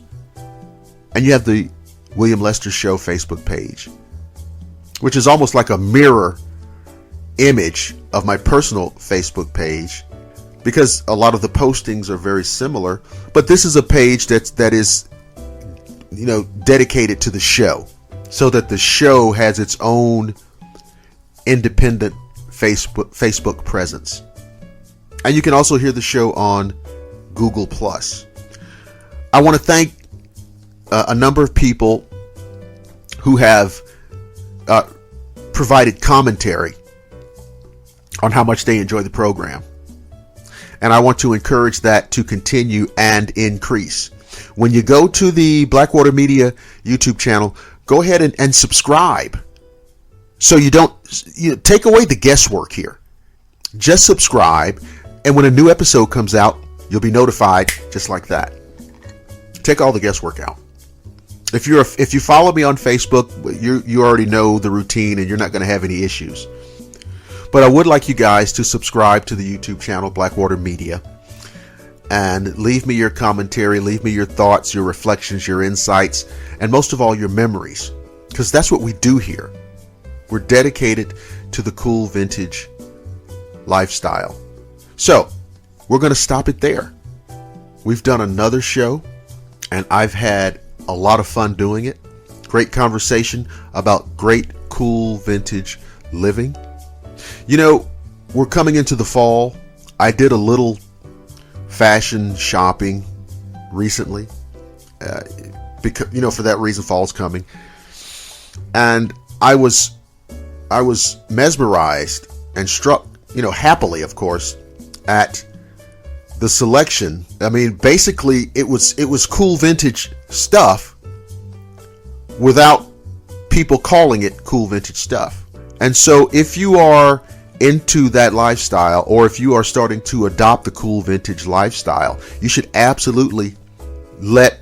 And you have the William Lester Show Facebook page, which is almost like a mirror image of my personal Facebook page, because a lot of the postings are very similar. But this is a page that is, dedicated to the show, so that the show has its own independent Facebook presence. And you can also hear the show on Google+. I want to thank a number of people who have provided commentary on how much they enjoy the program. And I want to encourage that to continue and increase. When you go to the Blackwater Media YouTube channel, go ahead and subscribe. So you don't take away the guesswork here. Just subscribe, and when a new episode comes out, you'll be notified just like that. Take all the guesswork out. If you follow me on Facebook, you already know the routine and you're not going to have any issues. But I would like you guys to subscribe to the YouTube channel Blackwater Media and leave me your commentary, leave me your thoughts, your reflections, your insights, and most of all your memories because that's what we do here. We're dedicated to the cool vintage lifestyle. So we're going to stop it there. We've done another show, and I've had a lot of fun doing it. Great conversation about great, cool vintage living. You know, we're coming into the fall. I did a little fashion shopping recently, because, you know, for that reason, fall's coming. And I was mesmerized and struck, you know, happily, of course, at the selection. I mean, basically, it was cool vintage stuff without people calling it cool vintage stuff. And so if you are into that lifestyle, or if you are starting to adopt the cool vintage lifestyle, you should absolutely let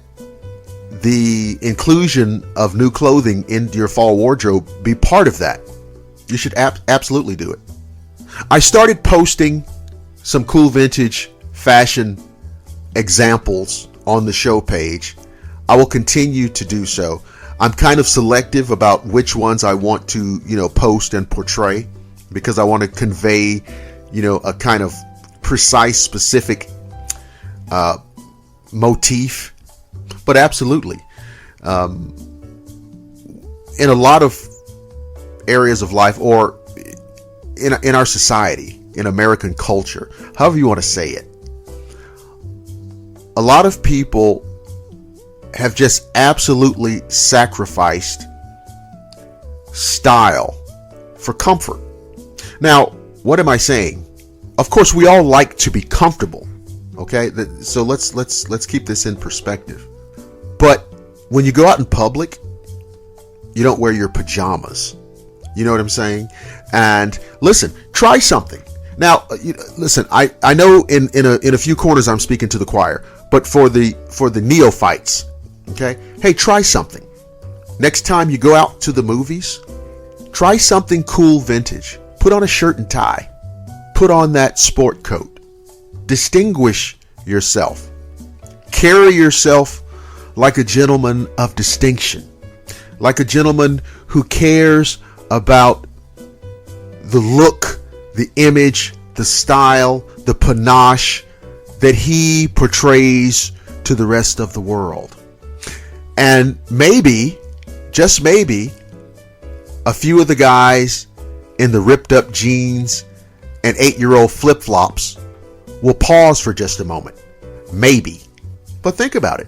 the inclusion of new clothing in your fall wardrobe be part of that. You should absolutely do it. I started posting some cool vintage fashion examples on the show page. I will continue to do so. I'm kind of selective about which ones I want to, you know, post and portray, because I want to convey, you know, a kind of precise, specific motif. But absolutely, in a lot of areas of life, or in our society, in American culture, however you want to say it, a lot of people have just absolutely sacrificed style for comfort. Now, what am I saying? Of course, we all like to be comfortable. Okay, so let's keep this in perspective. But when you go out in public, you don't wear your pajamas. You know what I'm saying? And listen, try something. Now, listen, I know in a few corners I'm speaking to the choir, but for the neophytes, okay? Hey, try something. Next time you go out to the movies, try something cool vintage. Put on a shirt and tie. Put on that sport coat. Distinguish yourself. Carry yourself like a gentleman of distinction. Like a gentleman who cares about the look, the image, the style, the panache that he portrays to the rest of the world. And maybe, just maybe, a few of the guys in the ripped up jeans and 8-year-old flip-flops will pause for just a moment. Maybe. But think about it.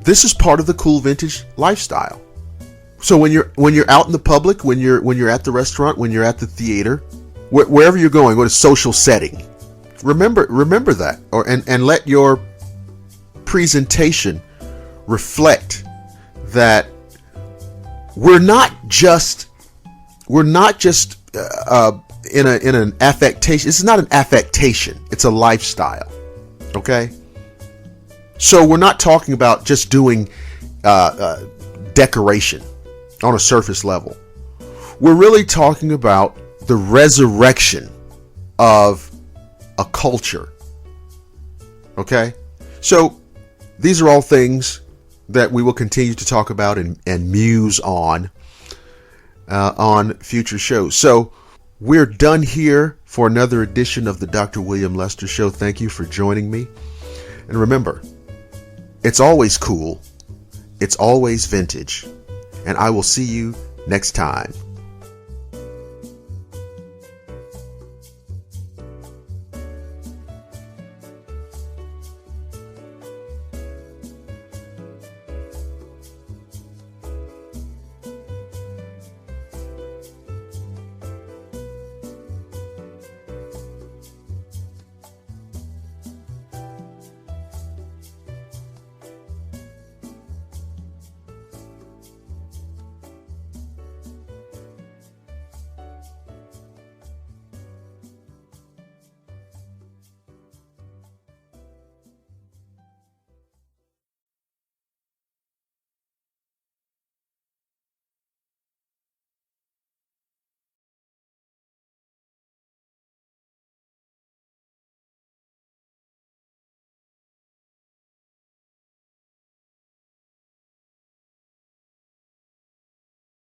This is part of the cool vintage lifestyle. So when you're out in the public, when you're at the restaurant, when you're at the theater, wherever you're going, what a social setting, remember that, and let your presentation reflect that we're not just in an affectation. This is not an affectation. It's a lifestyle. Okay. So we're not talking about just doing decoration on a surface level. We're really talking about the resurrection of a culture. Okay? So these are all things that we will continue to talk about and muse on future shows. So we're done here for another edition of the Dr. William Lester Show. Thank you for joining me. And remember, it's always cool. It's always vintage. And I will see you next time.